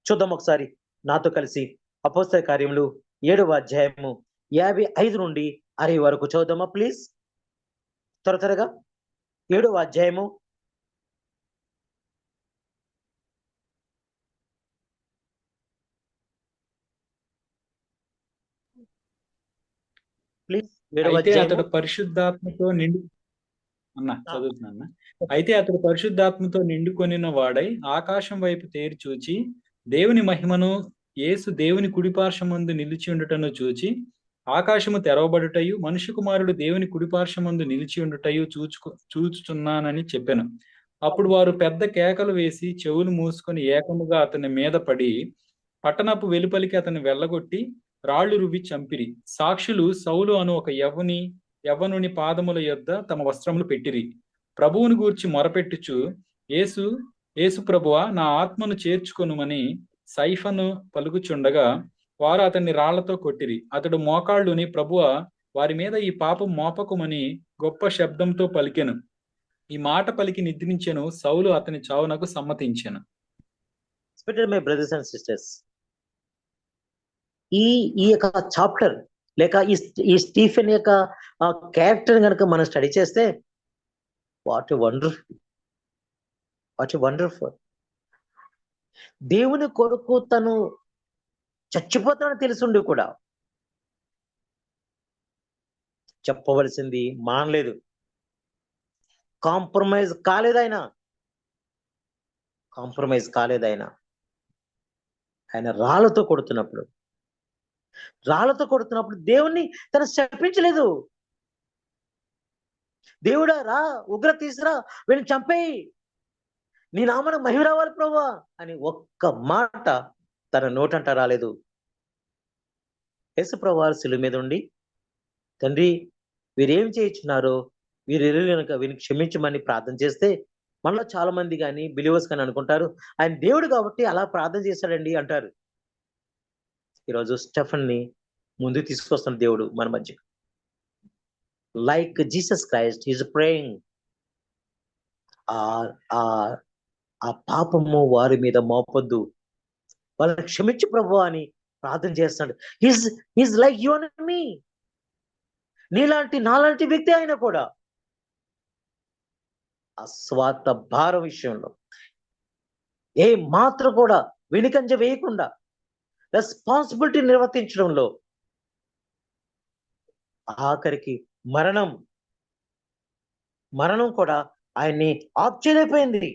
S2: చూద్దాం ఒకసారి నాతో కలిసి. అపోస్తల కార్యములు 7వ అధ్యాయము 55 నుండి 60 వరకు చదువుదామా ప్లీజ్? త్వరగా 7వ అధ్యాయము ప్లీజ్. 7వ
S3: అయితే
S2: అధ్యాయము
S3: అతడు పరిశుద్ధాత్మతో చదువుతున్నా. అయితే అతడు పరిశుద్ధాత్మతో నిండుకొనిన వాడై ఆకాశం వైపు తేరి చూచి దేవుని మహిమను, యేసు దేవుని కుడిపార్శ్వమందు నిలిచి ఉండుటను చూచి, ఆకాశము తెరవబడుటయు మనుష్య కుమారుడు దేవుని కుడిపార్శ్వమందు నిలిచి ఉండుటయు చూచుచున్నానని చెప్పెను. అప్పుడు వారు పెద్ద కేకలు వేసి చెవులు మూసుకొని ఏకముగా అతని మీద పడి పట్టణపు వెలుపలికి అతన్ని వెళ్ళగొట్టి రాళ్లు రువ్వి చంపిరి. సాక్షులు సౌలు అను ఒక యవ్వనుని పాదముల యొద్ద తమ వస్త్రములు పెట్టిరి. ప్రభువుని గూర్చి మొరపెట్టుచు, యేసు ప్రభువా, నా ఆత్మను చేర్చుకొనుమని సైఫను పలుకుచుండగా వారు అతన్ని రాళ్లతో కొట్టిరి. అతడు మోకాళ్ళుని, ప్రభువా, వారి మీద ఈ పాపం మోపకుమని గొప్ప శబ్దంతో పలికెను. ఈ మాట పలికి నిద్రించెను. సౌలు అతని చావునకు సమ్మతించెను.
S2: మై బ్రదర్స్ అండ్ సిస్టర్స్, ఈ యొక్క చాప్టర్ లేక ఈ స్టీఫెన్ యొక్క క్యారెక్టర్ కనుక మనం స్టడీ చేస్తే వాట్ వండర్ఫుల్. దేవుని కొరకు తను చచ్చిపోతానని తెలుసుండి కూడా చెప్పవలసింది మానలేదు. కాంప్రమైజ్ కాలేదాయన. ఆయన రాళ్లతో కొడుతున్నప్పుడు దేవుణ్ణి తను శపించలేదు. దేవుడా, రా, ఉగ్ర తీసురా, వీళ్ళని చంపేయి, నీ నామన మహిమ రావాలి ప్రభువా అని ఒక్క మాట తన నోటంట రాలేదు. యేసు ప్రభువారు శిలువ మీద ఉండి, తండ్రి వీరేం చేయించున్నారో వీరు కనుక వీరిని క్షమించమని ప్రార్థన చేస్తే మనలో చాలా మంది కానీ బిలీవర్స్ కానీ అనుకుంటారు ఆయన దేవుడు కాబట్టి అలా ప్రార్థన చేశాడండి అంటారు. ఈరోజు స్టెఫన్ ని ముందుకు తీసుకొస్తున్న దేవుడు మన మధ్య. Like Jesus Christ is praying, ఆ పాపము వారి మీద మోపొద్దు, వాళ్ళని క్షమించు ప్రభు అని ప్రార్థన చేస్తున్నాడు. ఈజ్ లైక్ యు అండ్ మీ. నాలాంటి వ్యక్తి ఆయన కూడా ఆ స్వార్థ భారం విషయంలో ఏ మాత్రం కూడా వెనుకంజ వేయకుండా రెస్పాన్సిబిలిటీ నిర్వర్తించడంలో ఆఖరికి మరణం కూడా ఆయన్ని ఆప్ చేయలేకపోయింది.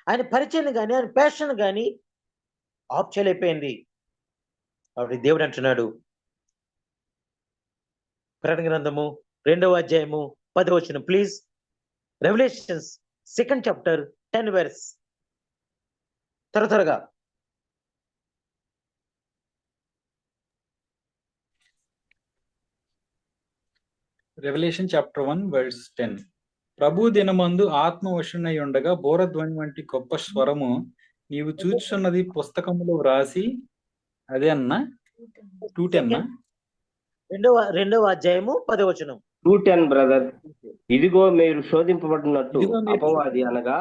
S2: ఆయన పరిచయం కానీ ఆయన ప్యాషన్ కానీ ఆప్ చేయలేకపోయింది. కాబట్టి దేవుడు అంటున్నాడు, ప్రకటన గ్రంథము 2వ అధ్యాయము 10వ వచనం please. Revolutions 2nd chapter 10 verse. త్వరగా
S3: రెవల్యూషన్ చాప్టర్ 1 verse 10. ప్రభు దినమందు ఆత్మ వశునై ఉండగా బోరధ్వని వంటి గొప్ప స్వరము, నీవు చూచుచున్నది పుస్తకములో వ్రాసి, అదే అన్నా 2:10
S2: రెండవ అధ్యాయము 10వ వచనం.
S4: 2:10 బ్రదర్. ఇదిగో మీరు శోధింపబడినట్టు అపవాది అనగా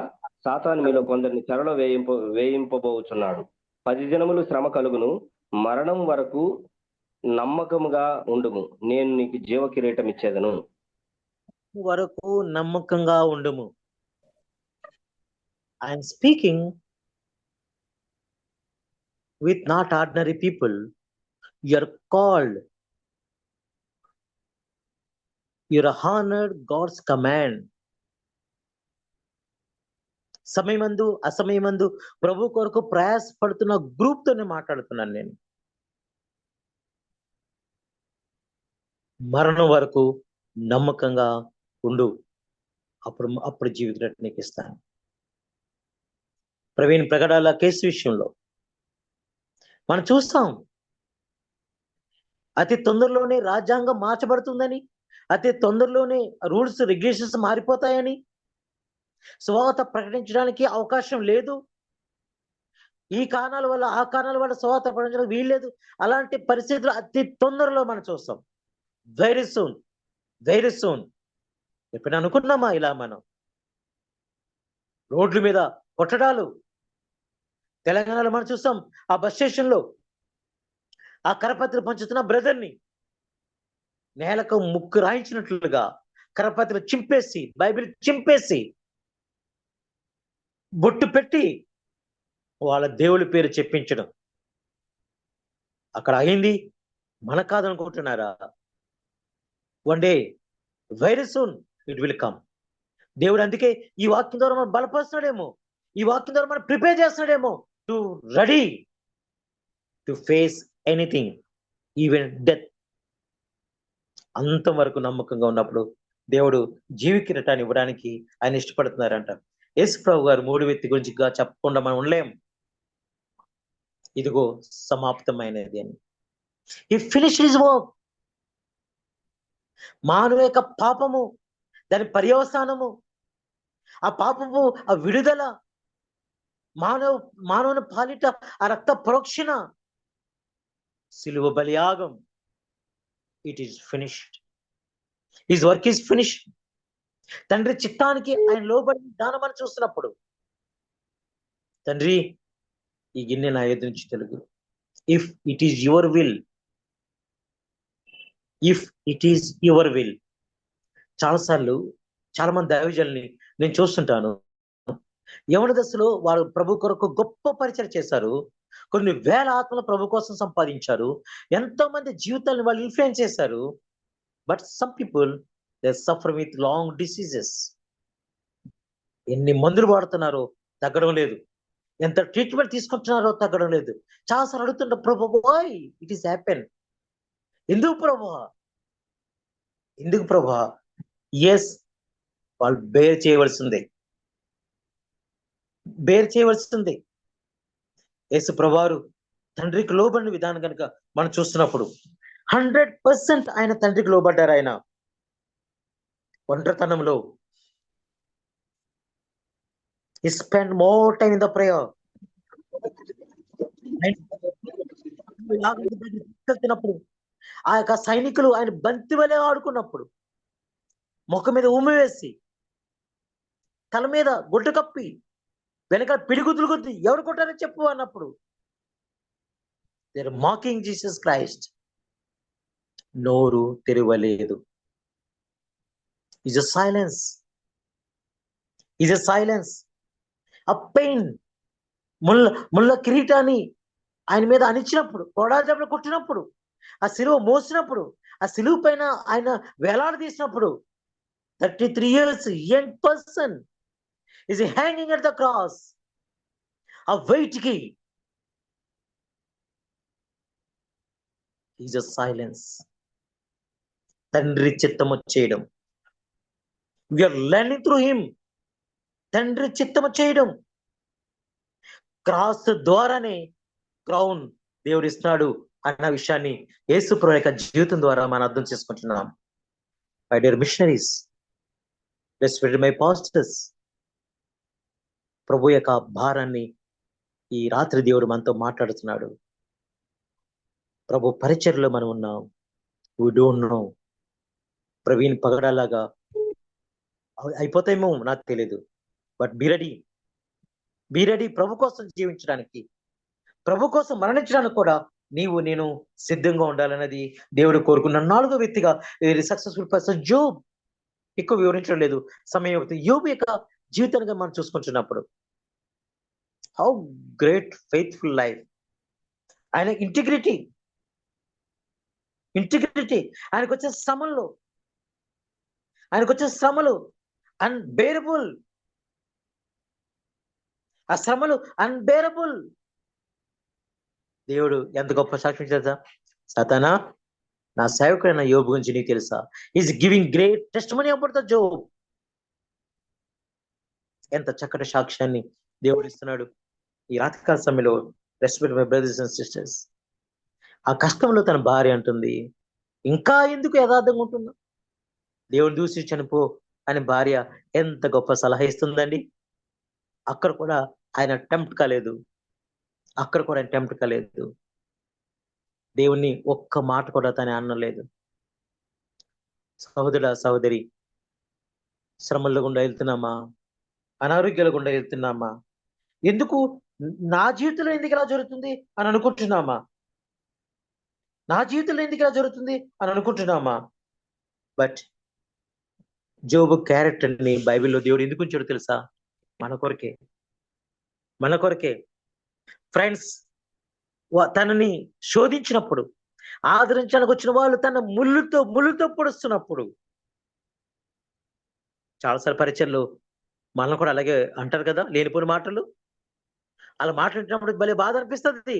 S4: సాతాను మీలో కొందరిని చెరలో వేయింపబోచున్నాడు. 10 దినములు శ్రమ కలుగును, మరణం వరకు నమ్మకముగా ఉండుము, నేను నీకు జీవ కిరీటం ఇచ్చేదను.
S2: వరకు నమ్మకంగా ఉండుము. I'm speaking with not ordinary people. You are called, you are honored God's command. సమయమందు అసమయమందు ప్రభు కొరకు ప్రయాసపడుతున్న గ్రూప్ తోనే మాట్లాడుతున్నాను నేను. మరణం వరకు నమ్మకంగా ఉండు, అప్పుడు జీవితం నీకు ఇస్తాను. ప్రవీణ్ ప్రగడాల కేసు విషయంలో మనం చూస్తాం, అతి తొందరలోనే రాజ్యాంగం మార్చబడుతుందని, అతి తొందరలోనే రూల్స్ రెగ్యులేషన్స్ మారిపోతాయని, సువార్త ప్రకటించడానికి అవకాశం లేదు, ఈ కారణాల వల్ల ఆ కారణాల వల్ల సువార్త ప్రకటించడానికి వీల్లేదు, అలాంటి పరిస్థితులు అతి తొందరలో మనం చూస్తాం. Very soon, very soon. ఎప్పుడు అనుకున్నామా ఇలా? మనం రోడ్ల మీద కొట్టడాలు తెలంగాణలో మనం చూస్తాం. ఆ బస్ స్టేషన్ లో ఆ కరపత్రి పంచుతున్న బ్రదర్ని నేలకు ముక్కు రాయించినట్లుగా కరపత్రి చింపేసి, బైబిల్ చింపేసి, బొట్టు పెట్టి వాళ్ళ దేవుడి పేరు చెప్పించడం అక్కడ అయింది. మన కాదనుకుంటున్నారా? One day, very soon it will come. దేవుడు అందుకే ఈ వాక్యం ద్వారా మనం బలపరుస్తున్నాడేమో, ఈ వాక్యం ద్వారా మనం ప్రిపేర్ చేస్తున్నాడేమో to ready to face anything, even death. అంతం వరకు నమ్మకంగా ఉన్నప్పుడు దేవుడు జీవి కిరీటాన్ని ఇవ్వడానికి ఆయన ఇష్టపడుతున్నారంట. యేసు ప్రభు గారు 3 వ్యక్తి గురించి చెప్పకుండా మనం ఉండలేం. ఇదిగో సమాప్తమైనది అని. ఈ ఫినిష్ హిస్ వర్క్. మానవ యొక్క పాపము, దాని పర్యవసానము, ఆ పాపము ఆ విడుదల, మానవుని పాలిట ఆ రక్త ప్రోక్షణ, సిలువ బలియాగం, it is finished. His work is finished. తండ్రి చిత్తానికి ఆయన లోబడి దానమని చూస్తున్నప్పుడు, తండ్రి ఈ గిన్నె నా ఎదురు నుంచి Telugu, if it is your will, if it is your will. చాలాసార్లు చాలా మంది దైవజనుల్ని నేను చూస్తుంటాను, యవన దశలో వారు ప్రభు కొరకు గొప్ప పరిచయం చేశారు, కొన్ని వేల ఆత్మలు ప్రభు కోసం సంపాదించారు, ఎంతో మంది జీవితాలను వాళ్ళు ఇన్ఫ్లుయెన్స్ చేశారు. But some people they suffer with long diseases. ఎన్ని మందులు వాడుతున్నారో తగ్గడం లేదు, ఎంత ట్రీట్మెంట్ తీసుకుంటున్నారో తగ్గడం లేదు. చాలాసార్లు అడుగుతుంటారు, ప్రభు వై ఇట్ ఈస్ హ్యాపెన్? ఎందుకు ప్రభు, ఎందుకు ప్రభు? ఎస్, వాళ్ళు బేర్ చేయవలసిందే, బేర్ చేయవలసిందే. యేసు ప్రభువారు తండ్రికి లోబడిన విధానం కనుక మనం చూస్తున్నప్పుడు 100% ఆయన తండ్రికి లోబడ్డారు. ఆయన ఒంటరితనంలో he spent more time in the prayer. తీసుకెళ్తున్నప్పుడు ఆ యొక్క సైనికులు ఆయన బంతి వలె ఆడుకున్నప్పుడు, ముఖం మీద ఉమ్మి వేసి, తల మీద గుడ్డ కప్పి, వెనకాల పిడిగుద్దులు కొద్ది ఎవరు కొట్టారని చెప్పు అన్నప్పుడు, they are mocking Jesus Christ. నోరు తెరవలేదు. Is a silence, is a silence. ఆ పెయిన్, ముళ్ళ కిరీటాన్ని ఆయన మీద అనిచ్చినప్పుడు, కొడాజాబులు కొట్టినప్పుడు, ఆ సిలువ మోసినప్పుడు, ఆ సిలువ పైన ఆయన వేలాడదీసినప్పుడు, 33 years young person is hanging at the cross. ఆ వెయిట్ కి ఈజ్ ఎ సైలెన్స్. తండ్రి చిత్తము చేయడం, వీఆర్ లెర్నింగ్ త్రూ హిమ్. తండ్రి చిత్తము చేయడం, క్రాస్ ద్వారానే క్రౌన్ దేవుడు ఇస్తున్నాడు అన్న విషయాన్ని యేసు ప్రభు యొక్క జీవితం ద్వారా మనం అర్థం చేసుకుంటున్నాం. My dear missionaries, respected my pastors, ప్రభు యొక్క భారాన్ని ఈ రాత్రి దేవుడు మనతో మాట్లాడుతున్నాడు. ప్రభు పరిచర్లో మనం ఉన్నాం. We don't know. ప్రవీణ్ పగడాలాగా అయిపోతాయేమో నాకు తెలియదు. But be ready, be ready. ప్రభు కోసం జీవించడానికి, ప్రభు కోసం మరణించడానికి కూడా నీవు నేను సిద్ధంగా ఉండాలన్నది దేవుడు కోరుకున్న 4వ వ్యక్తిగా సక్సెస్ఫుల్ పర్సన్ యోబ్. ఎక్కువ వివరించడం లేదు సమయం. యోబ్ యొక్క జీవితాన్ని మనం చూసుకుంటున్నప్పుడు, హౌ గ్రేట్ ఫెయిత్ఫుల్ లైఫ్. ఆయన ఇంటిగ్రిటీ, ఆయనకు వచ్చే శ్రమలు అన్బేరబుల్. ఆ శ్రమలు అన్బేరబుల్. దేవుడు ఎంత గొప్ప సాక్ష్యం చేద్దా, సాతానా నా సేవకుడైన యోబు గురించి నీకు తెలుసా? Is giving great testimony about the Job. ఎంత చక్కటి సాక్ష్యాన్ని దేవుడు ఇస్తున్నాడు ఈ రాత్రికాల సమయంలో. Respect my brothers and sisters. ఆ కష్టంలో తన భార్య అంటుంది, ఇంకా ఎందుకు యథార్థంగా ఉంటున్నా, దేవుని దూసి చనిపో అని భార్య ఎంత గొప్ప సలహా ఇస్తుందండి. అక్కడ కూడా ఆయన టెంప్ట్ కాలేదు, అక్కడ కూడా ఆయన టెంప్ట్ కాలేదు. దేవుణ్ణి ఒక్క మాట కూడా తను అనలేదు. సహోదర సహోదరి, శ్రమల గుండా వెళ్తున్నామా, అనారోగ్యాల గుండా వెళ్తున్నామా, ఎందుకు నా జీవితంలో ఎందుకు ఇలా జరుగుతుంది అని అనుకుంటున్నామా, నా జీవితంలో ఎందుకు ఇలా జరుగుతుంది అని అనుకుంటున్నామా? బట్ జోబు క్యారెక్టర్ని బైబిల్లో దేవుడు ఎందుకు ఉంచాడో తెలుసా? మన కొరకే, మన కొరకే. ఫ్రెండ్స్ తనని శోధించినప్పుడు, ఆదరించడానికి వచ్చిన వాళ్ళు తన ముళ్ళుతో పొడుస్తున్నప్పుడు, చాలాసార్లు పరిచయలు మనల్ని కూడా అలాగే అంటారు కదా, లేనిపోయిన మాటలు. అలా మాట్లాడినప్పుడు భలే బాధ అనిపిస్తుంది.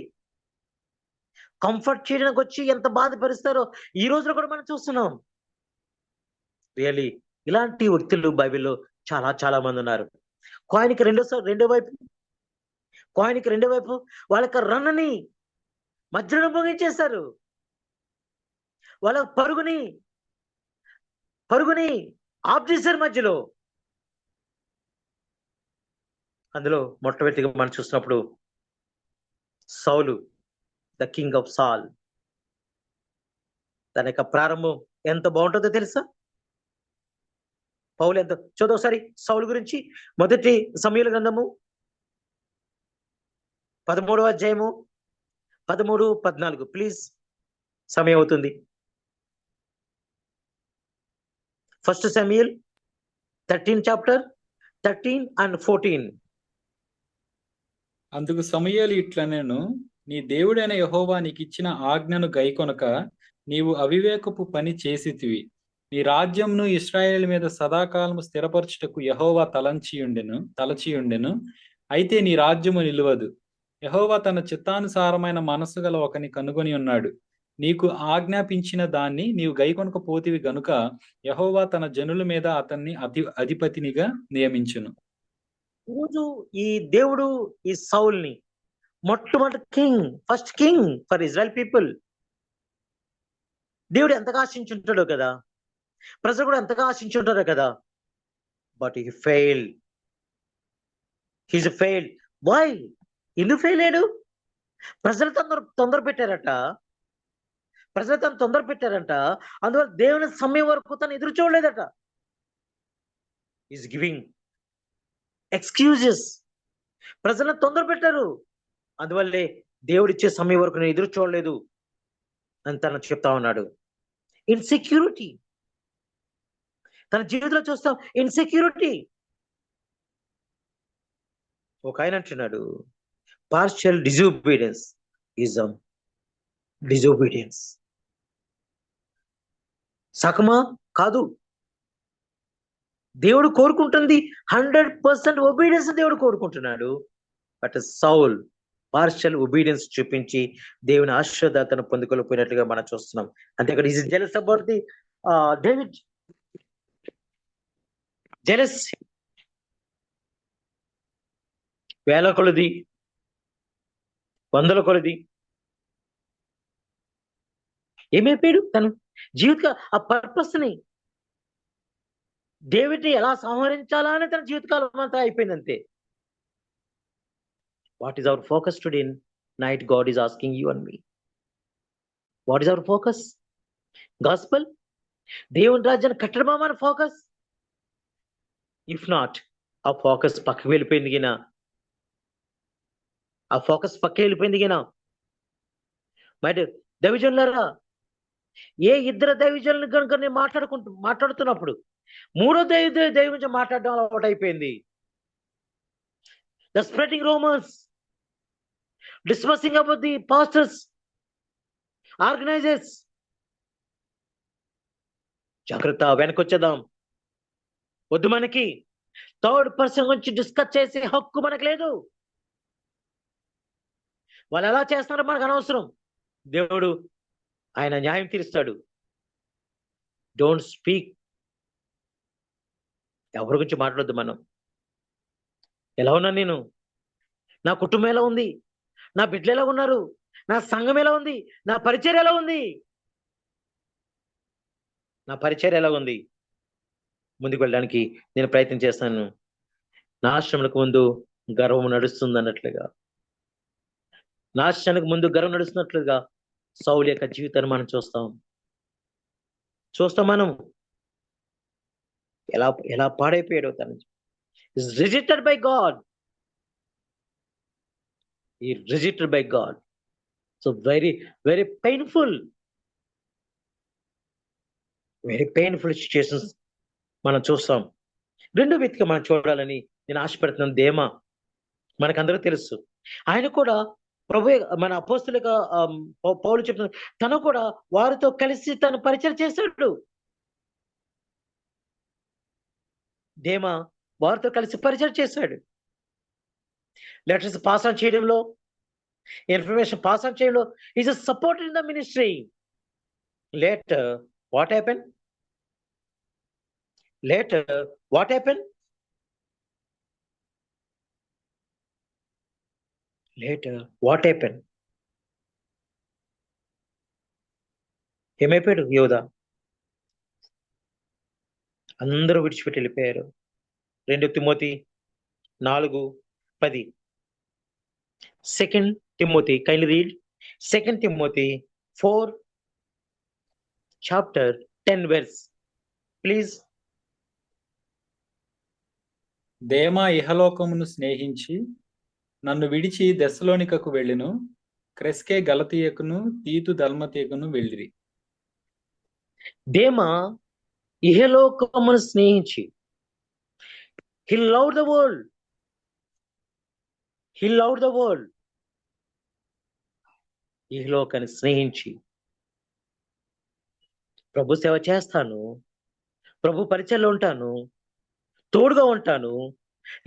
S2: కంఫర్ట్ చేయడానికి వచ్చి ఎంత బాధపరుస్తారో ఈ రోజులో కూడా మనం చూస్తున్నాం. రియలీ ఇలాంటి వ్యక్తులు బైబిల్లో చాలా చాలా మంది ఉన్నారు. కాయిన్కి రెండో వైపు వాళ్ళ యొక్క రన్నని మధ్యలో ముగించేశారు. వాళ్ళ పరుగుని ఆఫ్ చేశారు మధ్యలో. అందులో మొట్టమొదటిగా మనం చూసినప్పుడు సౌలు, ద కింగ్ ఆఫ్ సాల్, తన యొక్క ప్రారంభం ఎంత బాగుంటుందో తెలుసా? పౌలు ఎంత చదవసారి సౌలు గురించి. మొదటి సమూయేలు గ్రంథము 13వ అధ్యాయము 13-14. ప్లీజ్, సమయం అవుతుంది. 1 Samuel 13 chapter 13 and 14.
S3: అందుకు సమూయేలు ఇట్లనెను, నీ దేవుడైన యెహోవా నీకిచ్చిన ఆజ్ఞను గైకొనక నీవు అవివేకపు పని చేసితివి. నీ రాజ్యంను ఇశ్రాయేలు మీద సదాకాలము స్థిరపరచుటకు యెహోవా తలచియుండెను. అయితే నీ రాజ్యము నిలువదు. యెహోవా తన చిత్తానుసారమైన మనస్సు గల ఒకని కనుగొని ఉన్నాడు. నీకు ఆజ్ఞాపించిన దాన్ని నీవు గైకొనకపోతివి గనుక యెహోవా తన జనుల మీద అతన్ని అధిపతినిగా నియమించును.
S2: ఈరోజు ఈ దేవుడు ఈ సౌల్ని మొట్టమొదటి first king for Israel people. దేవుడు ఎంతగా ఆశించుంటాడో కదా, ప్రజలు కూడా ఎంతగా ఆశించుంటారో కదా. But he failed. He's failed. Why? ఎందుకు ఫెయిల్ అయ్యాడు? ప్రజలు తొందర పెట్టారట. అందువల్ల దేవుని సమయం వరకు తను ఎదురు చూడలేదట. Is giving excuses. ప్రజలను తొందర పెట్టారు, అందువల్లే దేవుడిచ్చే సమయం వరకు నేను ఎదురు చూడలేదు అని తను చెప్తా ఉన్నాడు. ఇన్సెక్యూరిటీ తన జీవితంలో చూస్తాం. ఇన్సెక్యూరిటీ. ఒక ఆయన అంటున్నాడు, పార్షియల్ డిజోబీడియన్స్ ఈజ్ డిజోబీడియన్స్. సగమా కాదు. దేవుడు కోరుకుంటుంది 100% ఒబీడియన్స్ దేవుడు కోరుకుంటున్నాడు. బట్ సౌల్ పార్షియల్ ఒబీడియన్స్ చూపించి దేవుని ఆశీర్వాదాన్ని పొందుకోలేకపోయినట్లుగా మనం చూస్తున్నాం. అంతేకాదు is jealous about the David. Jealous వేల కొలది, వందల కొలది. ఏమైపోయాడు? తను జీవిత ఆ పర్పస్ ని, డేవిడ్ని ఎలా సంహరించాలా అని తన జీవితకాలం అంతా అయిపోయింది అంతే. What is our focus today night? God is asking you and me. What is our focus? Gospel, దేవుని రాజ్యాన్ని కట్టడమా మన ఫోకస్? ఇఫ్ నాట్, ఆ ఫోకస్ పక్కకి వెళ్ళిపోయింది గినా, మరి దైవజనులారా, ఏ ఇద్దరు దైవజనులు కనుక నేను మాట్లాడుతున్నప్పుడు మూడో దైవజం మాట్లాడడం అలవాటు అయిపోయింది. The spreading rumours, discussing about the pastors, organisers. జాగ్రత్త, వెనకొచ్చేద్దాం. వద్దు. మనకి థర్డ్ పర్సన్ గురించి డిస్కస్ చేసే హక్కు మనకు లేదు. వాళ్ళు ఎలా చేస్తున్నారో మనకు అనవసరం. దేవుడు ఆయన న్యాయం తీరుస్తాడు. Don't speak. ఎవరి గురించి మాట్లాడొద్దు మనం. ఎలా ఉన్నాను నేను, నా కుటుంబం ఎలా ఉంది, నా బిడ్డలు ఎలా ఉన్నారు, నా సంఘం ఎలా ఉంది, నా పరిచర్య ఎలా ఉంది, నా పరిచర్య ఎలా ఉంది, ముందుకు వెళ్ళడానికి నేను ప్రయత్నం చేస్తాను. నాశనములకు ముందు గర్వం నడుస్తుంది అన్నట్లుగా, నాశనానికి ముందు గర్వం నడుస్తున్నట్లుగా సౌలు యొక్క జీవితాన్ని మనం చూస్తాం మనం ఎలా ఎలా పాడైపోయాడో. తను is rejected by God. He rejected by God. So very, very painful. Very painful situations మనం చూస్తాం. రెండో వ్యక్తిగా మనం చూడాలని నేను ఆశపడుతున్నాను. దేమా మనకందరూ తెలుసు. ఆయన కూడా ప్రభు మన అపోస్తులుగా పౌలు చెప్తున్నాడు, తను కూడా వారితో కలిసి తను పరిచయం చేశాడు. దేమా వారితో కలిసి పరిచయం చేశాడు. లెటర్స్ పాస్ ఆన్ చేయడంలో, ఇన్ఫర్మేషన్ పాస్ ఆన్ చేయడంలో is a support in the ministry. Later what happen? ఏమైపోయాడు యోధ? అందరూ విడిచిపెట్టి వెళ్ళిపోయారు. 2 తిమోతి 4:10. 2 Timothy, kindly read 2 Timothy 4 chapter 10 verse, please.
S3: దేమా ఇహలోకమును స్నేహించి నన్ను విడిచి దెస్సలోనికకు వెళ్ళెను. క్రెస్కే గలతీయకును తీతు దల్మతీయకును వెళ్ళిరి.
S2: దేమా ఇహలోకమును స్నేహించి, he loved the world. ఇహలోకాన్ని స్నేహించి ప్రభు సేవ చేస్తాను, ప్రభు పరిచయంలో ఉంటాను, తోడుగా ఉంటాను,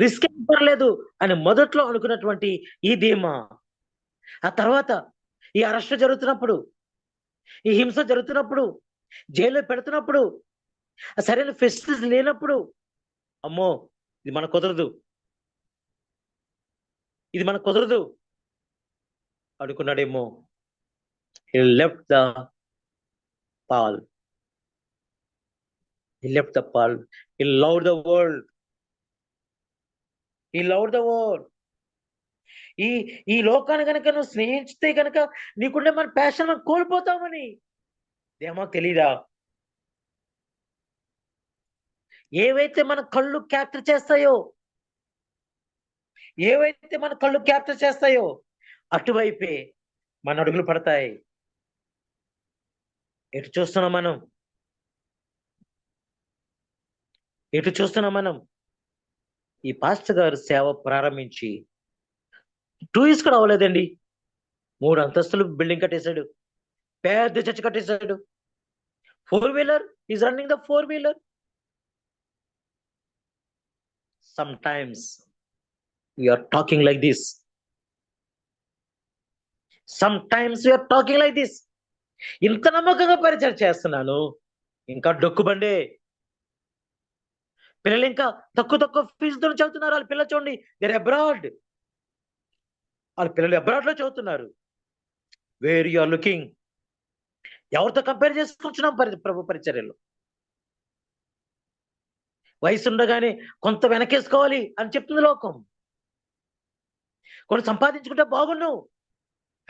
S2: రిస్క్ ఏం పర్లేదు అని మొదట్లో అనుకున్నటువంటి ఈ ధీమా, ఆ తర్వాత ఈ అరెస్ట్ జరుగుతున్నప్పుడు, ఈ హింస జరుగుతున్నప్పుడు, జైల్లో పెడుతున్నప్పుడు, సరైన ఫెసిలిటీస్ లేనప్పుడు, అమ్మో ఇది మనకు కుదరదు అనుకున్నాడేమో. He left the Paul. He loved the world. ఈ లోకాన్ని కనుక నువ్వు స్నేహించితే కనుక నీకుండే మన ప్యాషన్ మనం కోల్పోతామని ఏమో తెలీదా? ఏవైతే మన కళ్ళు క్యాప్చర్ చేస్తాయో అటువైపే మన అడుగులు పడతాయి. ఎటు చూస్తున్నాం మనం? ఈ పాస్టర్ గారు సేవ ప్రారంభించి 2 years కూడా అవ్వలేదండి. 3 అంతస్తులు బిల్డింగ్ కట్టేశాడు, పెద్ద చర్చ్ కట్టేశాడు. 4-wheeler, is running the 4-wheeler. Sometimes we are talking like this. ఇంత నమ్మకంగా పరిచయం చేస్తున్నాను, ఇంకా డొక్కుబండే. పిల్లలు ఇంకా తక్కువ ఫీజుతో చదువుతున్నారు. వాళ్ళ పిల్లలు చూడండి, దేర్ అబ్రాడ్. వాళ్ళ పిల్లలు అబ్రాడ్ లో చదువుతున్నారు. Where you are looking? ఎవరితో కంపేర్ చేసుకుంటున్నాం ప్రభు పరిచర్యలో? వయసు ఉండగానే కొంత వెనకేసుకోవాలి అని చెప్తుంది లోకం. కొన్ని సంపాదించుకుంటే బాగున్నావు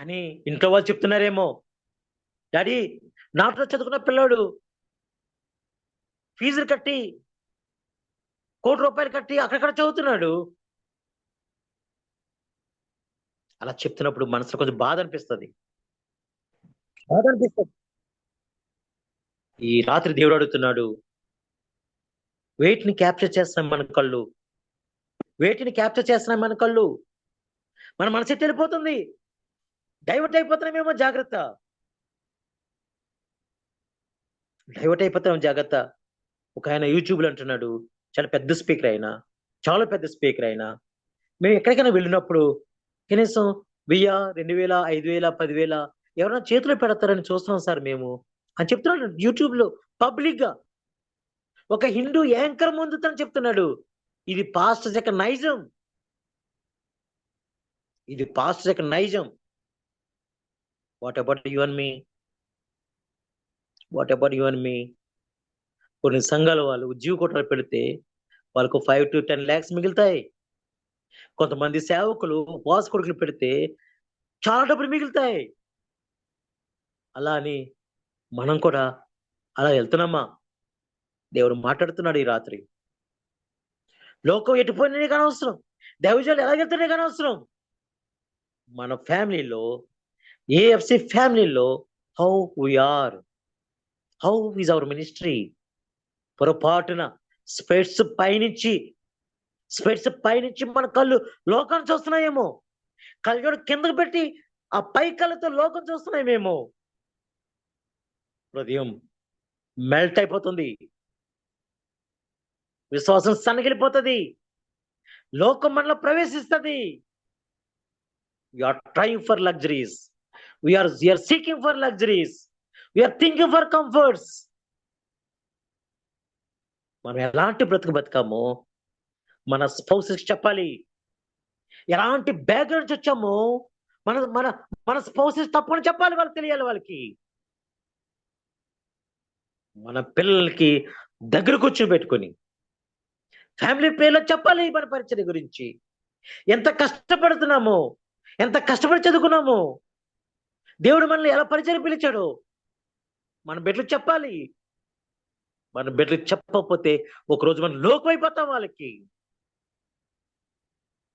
S2: అని ఇంట్లో వాళ్ళు చెప్తున్నారేమో. డాడీ, నాతో చదువుకున్న పిల్లాడు ఫీజులు కట్టి ₹1 కోటి కట్టి అక్కడక్కడ చదువుతున్నాడు. అలా చెప్తున్నప్పుడు మనసులో కొంచెం బాధ అనిపిస్తుంది. ఈ రాత్రి దేవుడు అడుగుతున్నాడు, వేటిని క్యాప్చర్ చేస్తున్నాం మన కళ్ళు? మన మనసు ఎట్టి వెళ్ళిపోతుంది, డైవర్ట్ అయిపోతున్నామేమో. జాగ్రత్త. ఒక ఆయన యూట్యూబ్లో అంటున్నాడు, చాలా పెద్ద స్పీకర్ అయినా మేము ఎక్కడికైనా వెళ్ళినప్పుడు కనీసం 1000, 2000, 5000, 10,000 ఎవరైనా చేతిలో పెడతారని చూస్తున్నాం సార్ మేము అని చెప్తున్నాడు యూట్యూబ్ లో పబ్లిక్ గా. ఒక హిందూ యాంకర్ ముందు తను చెప్తున్నాడు. ఇది పాస్టర్ యొక్క నైజం. ఇది పాస్టర్ యొక్క నైజం. What about you and me? What about you and me? కొన్ని సంఘాల వాళ్ళు ఉద్యోగ కోటాలు పెడితే వాళ్ళకు 5 to 10 lakhs మిగులుతాయి. కొంతమంది సేవకులు ఉపవాస కొడుకులు పెడితే చాలా డబ్బులు మిగులుతాయి. అలా అని మనం కూడా అలా వెళ్తున్నామా? దేవుడు మాట్లాడుతున్నాడు ఈ రాత్రి. లోకం ఎటుపోయినా నీకు అనవసరం, దైవజనులు ఎలాగెళ్తానే కానీ అనవసరం. మన ఫ్యామిలీలో, ఏఎఫ్సి ఫ్యామిలీలో how we are, how is our ministry. పొరపాటున స్పెట్స్ పైనుంచి మన కళ్ళు లోకాన్ని చూస్తున్నాయేమో, కళ్ళజోడు కిందకు పెట్టి ఆ పై కళ్ళతో లోకం చూస్తున్నాయేమో. హృదయం మెల్ట్ అయిపోతుంది, విశ్వాసం సన్నగిలిపోతుంది, లోకం మనలో ప్రవేశిస్తుంది. We are trying for luxuries, we are seeking for luxuries, we are thinking for comforts. మనం ఎలాంటి బతకామో మన స్పౌసెస్ చెప్పాలి. ఎలాంటి బ్యాక్గ్రౌండ్ నుంచి వచ్చామో మన మన మన స్పౌసెస్ తప్పని చెప్పాలి, వాళ్ళకి తెలియాలి. వాళ్ళకి మన పిల్లలకి దగ్గర కూర్చొని పెట్టుకొని ఫ్యామిలీ ప్రేయర్లో చెప్పాలి మన పరిచర్య గురించి. ఎంత కష్టపడుతున్నామో, ఎంత కష్టపడి చదువుకున్నామో, దేవుడు మనల్ని ఎలా పరిచర్య పిలిచాడో మన బిడ్డలు చెప్పాలి. మన బిడ్డలు చెప్పకపోతే ఒకరోజు మనం లోకమైపోతాం. వాళ్ళకి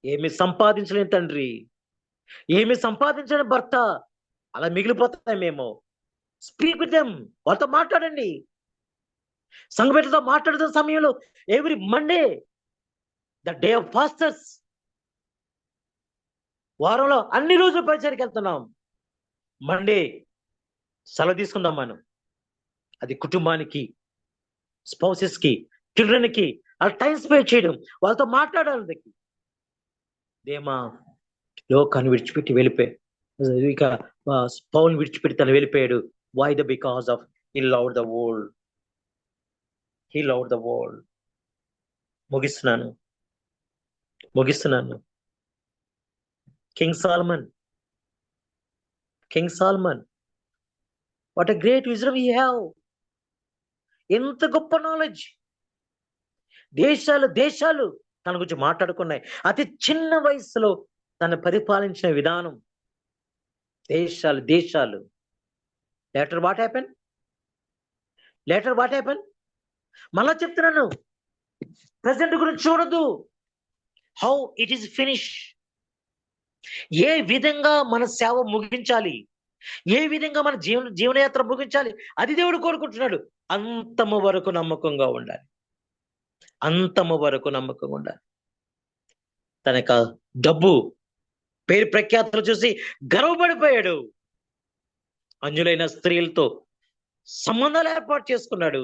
S2: ఏమి సంపాదించలేని తండ్రి, ఏమి సంపాదించలేని భర్త అలా మిగిలిపోతాయి మేము. స్పీక్ విత్ దెమ్, వాళ్ళతో మాట్లాడండి. సంఘ బిడ్డలతో మాట్లాడుతున్న సమయంలో every Monday, the day of pastors, వారంలో అన్ని రోజులు పరిచర్యకి వెళ్తున్నాం. మండే సెలవు తీసుకుందాం మనం. అది కుటుంబానికి, స్పౌసెస్ కి, చిల్డ్రన్ కి అలా టైం స్పెండ్ చేయడం, వాళ్ళతో మాట్లాడాలి. దేమా లోకాన్ని విడిచిపెట్టి వెళ్ళిపోయాడు, ఇక పౌల్ని విడిచిపెట్టి తను వెళ్ళిపోయాడు. Why the because of he loved the world, he loved the world. ముగిస్తున్నాను. King Solomon, what a great wisdom he have. ఎంత గొప్ప నాలెడ్జ్. దేశాలు తన గురించి మాట్లాడుకున్నాయి. అతి చిన్న వయసులో తను పరిపాలించిన విధానం. దేశాలు లేటర్ వాట్ హ్యాపెన్? మళ్ళా చెప్తున్నాను, ప్రెసెంట్ గురించి చూడదు. How it is finish. ఏ విధంగా మన సేవ ముగించాలి, ఏ విధంగా మన జీవనయాత్ర ముగించాలి, అది దేవుడు కోరుకుంటున్నాడు. అంతము వరకు నమ్మకంగా ఉండాలి. తన యొక్క డబ్బు, పేరు ప్రఖ్యాతులు చూసి గర్వపడిపోయాడు. అంజులైన స్త్రీలతో సంబంధాలు ఏర్పాటు చేసుకున్నాడు.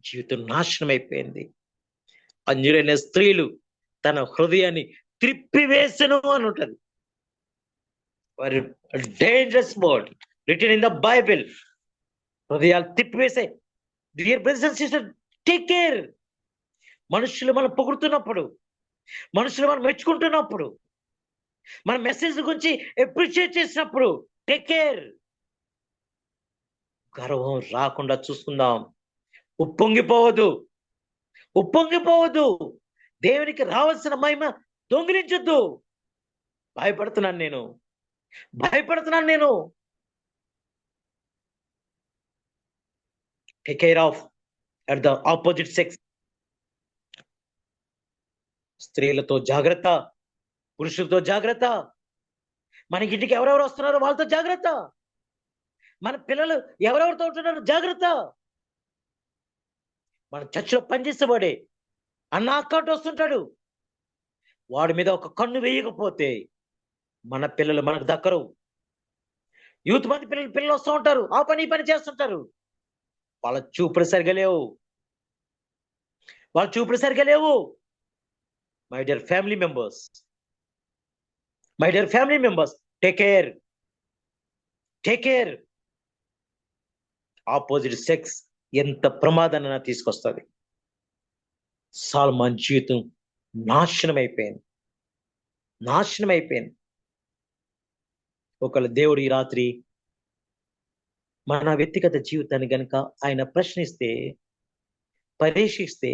S2: జీవితం నాశనం అయిపోయింది. అంజులైన స్త్రీలు తన హృదయాన్ని త్రిప్పివేసెను అని ఉంటది. Dangerous word written in the Bible. హృదయాలు తిప్పివేసాయి. Dear brothers and sisters, take care. మనుషులు మనం పొగుడుతున్నప్పుడు, మనుషులు మనం మెచ్చుకుంటున్నప్పుడు, మన మెసేజ్ గురించి అప్రిషియేట్ చేసినప్పుడు టేక్ కేర్. గర్వం రాకుండా చూసుకుందాం. ఉప్పొంగిపోవద్దు. దేవునికి రావాల్సిన మహిమ దొంగిలించొద్దు. భయపడుతున్నాను నేను. Take care of at the opposite sex. స్త్రీలతో జాగ్రత్త, పురుషులతో జాగ్రత్త. మనకి ఇంటికి ఎవరెవరు వస్తున్నారో వాళ్ళతో జాగ్రత్త. మన పిల్లలు ఎవరెవరితో ఉంటున్నారో జాగ్రత్త. మన చర్చిలో పనిచేసేవాడే అన్న అకౌంట్ వస్తుంటాడు. వాడి మీద ఒక కన్ను వేయకపోతే మన పిల్లలు మనకు దక్కరు. యూత్ మంది పిల్లలు వస్తూ ఉంటారు, ఆ పని ఈ పని చేస్తుంటారు. వాళ్ళ చూపులు సరిగా లేవు. My dear family members, my dear family members, take care. Opposite sex ఎంత ప్రమాదాన్ని తీసుకొస్తుంది. సాల్మాన్ జీవితం నాశనం అయిపోయింది. ఒకవేళ దేవుడు ఈ రాత్రి మన వ్యక్తిగత జీవితాన్ని గనుక ఆయన ప్రశ్నిస్తే, పరీక్షిస్తే,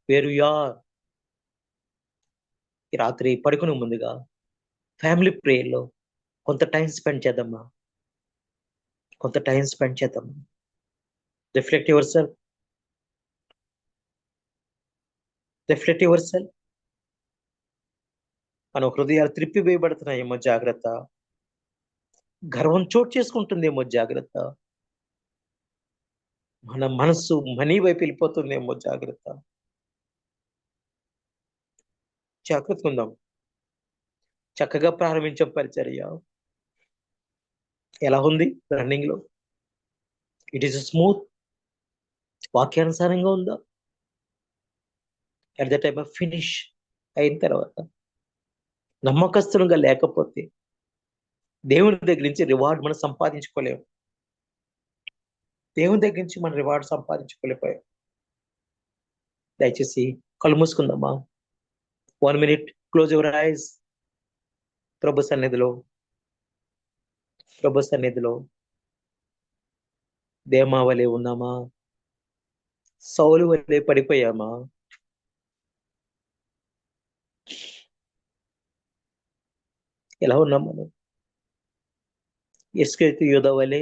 S2: వేరు యార్, ఈ రాత్రి పడుకునే ముందుగా ఫ్యామిలీ ప్రేయర్లో కొంత టైం స్పెండ్ చేద్దామా. Reflect your self. మన హృదయాలు త్రిప్పివేయబడుతున్నాయేమో జాగ్రత్త. గర్వం చోటు చేసుకుంటుందేమో జాగ్రత్త. మన మనసు మనీ వైపు వెళ్ళిపోతుందేమో జాగ్రత్త. ఉందాం. చక్కగా ప్రారంభించాం పరిచర్య. ఎలా ఉంది రన్నింగ్ లో? ఇట్ ఈస్ స్మూత్, వాక్యానుసారంగా ఉందా? At the time of finish అయిన తర్వాత నమ్మకస్తులుగా లేకపోతే దేవుని దగ్గర నుంచి రివార్డ్ మనం సంపాదించుకోలేము. దయచేసి కళ్ళు మూసుకుందామా. 1 minute, క్లోజ్ యువర్ ఐస్. ప్రభు సన్నిధిలో దేమా వలె ఉన్నామా? సౌలు వలె పడిపోయామా? ఎలా ఉన్నాం మనం? ఇస్కరియోతు యూదా వలె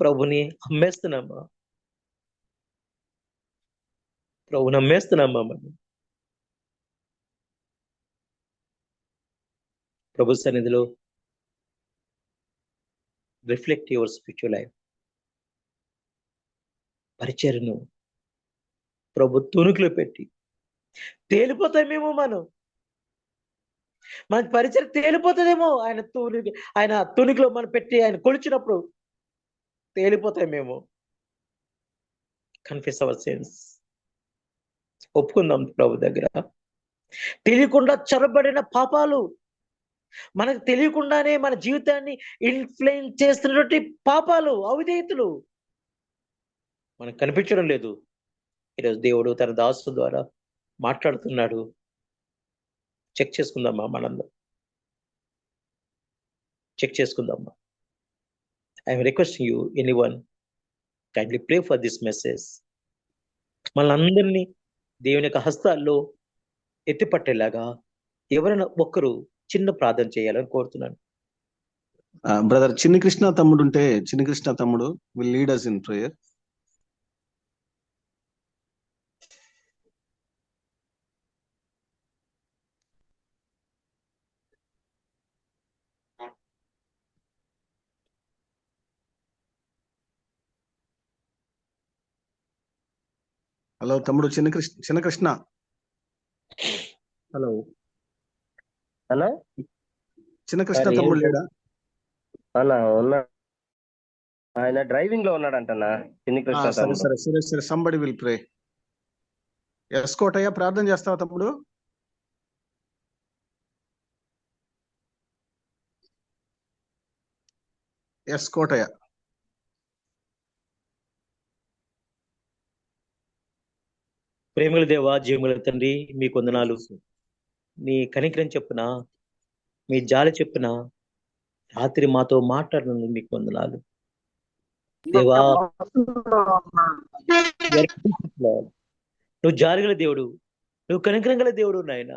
S2: ప్రభుని అమ్మేస్తున్నామా? మనం? ప్రభు సన్నిధిలో రిఫ్లెక్ట్ యువర్ స్పిరిచువల్ లైఫ్. పరిచర్ను ప్రభు తుణుకులో పెట్టి తేలిపోతామేమో మన పరిచయం తేలిపోతుందేమో. ఆయన తుణికిలో మనం పెట్టి ఆయన కొలిచినప్పుడు తేలిపోతామేమో. Confess our sins. ఒప్పుకుందాం ప్రభు దగ్గర. తెలియకుండా చొరబడిన పాపాలు, మనకు తెలియకుండానే మన జీవితాన్ని ఇన్ఫ్లుయెన్స్ చేస్తున్నటువంటి పాపాలు, అవిధేయతలు మనకు కనిపించడం లేదు. ఈరోజు దేవుడు తన దాసు ద్వారా మాట్లాడుతున్నాడు. చెక్ చేసుకుందామా? I'm requesting you, anyone, kindly pray for this message. మనందరినీ దేవుని యొక్క హస్తాల్లో ఎత్తిపట్టేలాగా ఎవరైనా ఒక్కరు చిన్న ప్రార్థన చేయాలని కోరుతున్నాను.
S1: బ్రదర్ చిన్ని కృష్ణ తమ్ముడు ఉంటే, చిన్ని కృష్ణ తమ్ముడు will lead us in prayer. Hello తమ్ముడు చిన్న కృష్ణ. హలో
S4: అన్నా,
S1: చిన్న కృష్ణ తమ్ముడు లేడా?
S4: అన్నా ఉన్నా, ఆయన డ్రైవింగ్ లో ఉన్నాడంటన్నా. చిన్ని కృష్ణ
S1: సరే సంబడి విల్ ప్రే. ఎస్కోటయ్య ప్రార్థన చేస్తావా తమ్ముడు? ఎస్కోటయ్య.
S2: ప్రేమల దేవా, జీవముల తండ్రి, మీకు వందనాలు. మీ కనికరం చెప్పున, మీ జాలి చెప్పున రాత్రి మాతో మాట్లాడినందుకు మీకు వందనాలు దేవా. నువ్వు జాలిగల దేవుడు, నువ్వు కనికరం గల దేవుడు నాయన.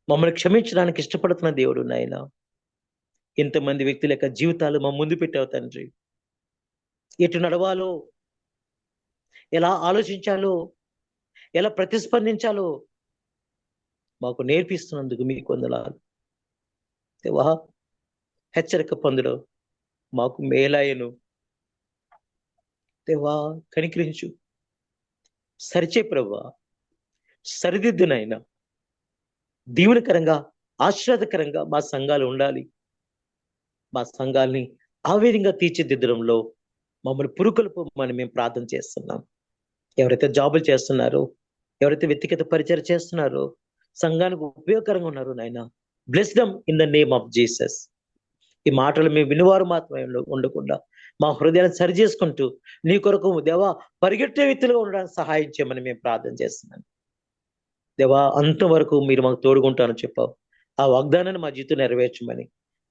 S2: మమ్మల్ని క్షమించడానికి ఇష్టపడుతున్న దేవుడు నాయన. ఇంతమంది వ్యక్తుల యొక్క జీవితాలు మా ముందు పెట్టావు తండ్రి. ఎటు నడవాలో, ఎలా ఆలోచించాలో, ఎలా ప్రతిస్పందించాలో మాకు నేర్పిస్తున్నందుకు మీకు వందనాలు దేవా. హెచ్చరిక పొందడం మాకు మేలాయను దేవా. కనికరించు, సరిచే ప్రభా, సరిదిద్దునైనా దీవెనకరంగా, ఆశీర్వాదకరంగా మా సంఘాలు ఉండాలి. మా సంఘాలని ఆ విధంగా తీర్చిదిద్దడంలో మమ్మల్ని పురుకొల్పమని మేము ప్రార్థన చేస్తున్నాం. ఎవరైతే జాబులు చేస్తున్నారో, ఎవరైతే వ్యక్తిగత పరిచయం చేస్తున్నారో, సంఘానికి ఉపయోగకరంగా ఉన్నారు నాయన. Bless them in the name of Jesus. ఈ మాటలు మేము వినివారు మాత్రమే ఉండకుండా మా హృదయాన్ని సరి చేసుకుంటూ నీ కొరకు దేవా పరిగెట్టే వ్యక్తులుగా ఉండడానికి సహాయం చేయమని మేము ప్రార్థన చేస్తున్నాను. దేవా అంతవరకు మీరు మాకు తోడుకుంటానని చెప్పావు. ఆ వాగ్దానాన్ని మా జీవితం నెరవేర్చమని,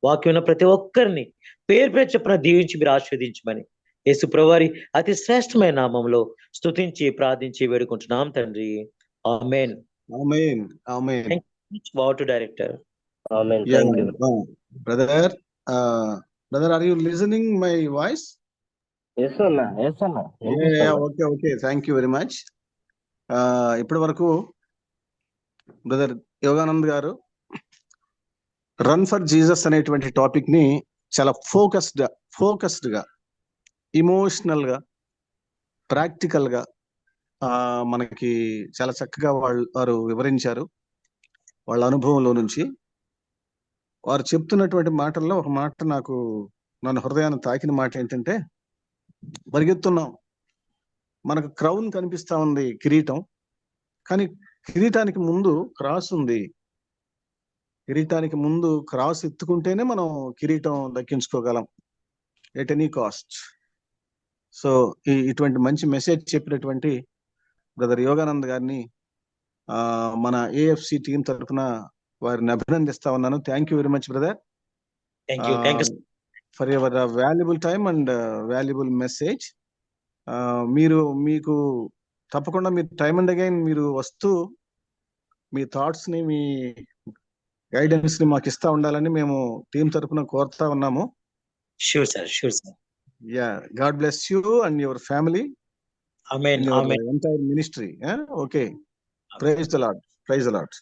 S2: వాక్యం ప్రతి ఒక్కరిని పేరు పేరు చెప్పిన దీవించి మీరు ఆశీర్వదించమని యేసు ప్రభువారి అతి శ్రేష్టమైన నామంలో స్తుతించి ప్రార్థించి వేడుకుంటున్నాం తండ్రి. ఆమేన్.
S1: ఆమేన్. ఆమేన్.
S2: Wow to director.
S4: ఆమేన్. Thank you.
S1: Brother are you listening my voice?
S4: Yes అన్న, ఎస్ అన్న.
S1: Okay okay, thank you very much. ఇప్పటి వరకు brother Yoganand garu run for Jesus అనేటువంటి టాపిక్ ని చాలా ఫోకస్డ్ గా ఇమోషనల్ గా ప్రాక్టికల్ గా మనకి చాలా చక్కగా వారు వివరించారు. వాళ్ళ అనుభవంలో నుంచి వారు చెప్తున్నటువంటి మాటల్లో ఒక మాట నన్ను హృదయాన్ని తాకిన మాట ఏంటంటే, పరిగెత్తున్నాం, మనకు క్రౌన్ కనిపిస్తా ఉంది, కిరీటం, కానీ కిరీటానికి ముందు క్రాస్ ఉంది. కిరీటానికి ముందు క్రాస్ ఎత్తుకుంటేనే మనం కిరీటం దక్కించుకోగలం ఎట్ ఎనీ కాస్ట్. సో ఇటువంటి మంచి మెసేజ్ చెప్పినటువంటి బ్రదర్ యోగానంద్ గారిని మన ఏఎఫ్సి టీం తరఫున వారిని అభినందిస్తా ఉన్నాను. Thank you very much brother for your valuable time and valuable message. మీకు తప్పకుండా మీరు టైమ్ అండ్ అగైన్ మీరు వస్తూ మీ థాట్స్ ని, మీ గైడెన్స్ ని మాకు ఇస్తా ఉండాలని మేము టీం తరఫున కోరుతా ఉన్నాము.
S2: Sure sir, sure sir.
S1: Yeah, God bless you and your family,
S2: amen. Amen.
S1: Entire ministry. Okay, praise the Lord, praise the lord.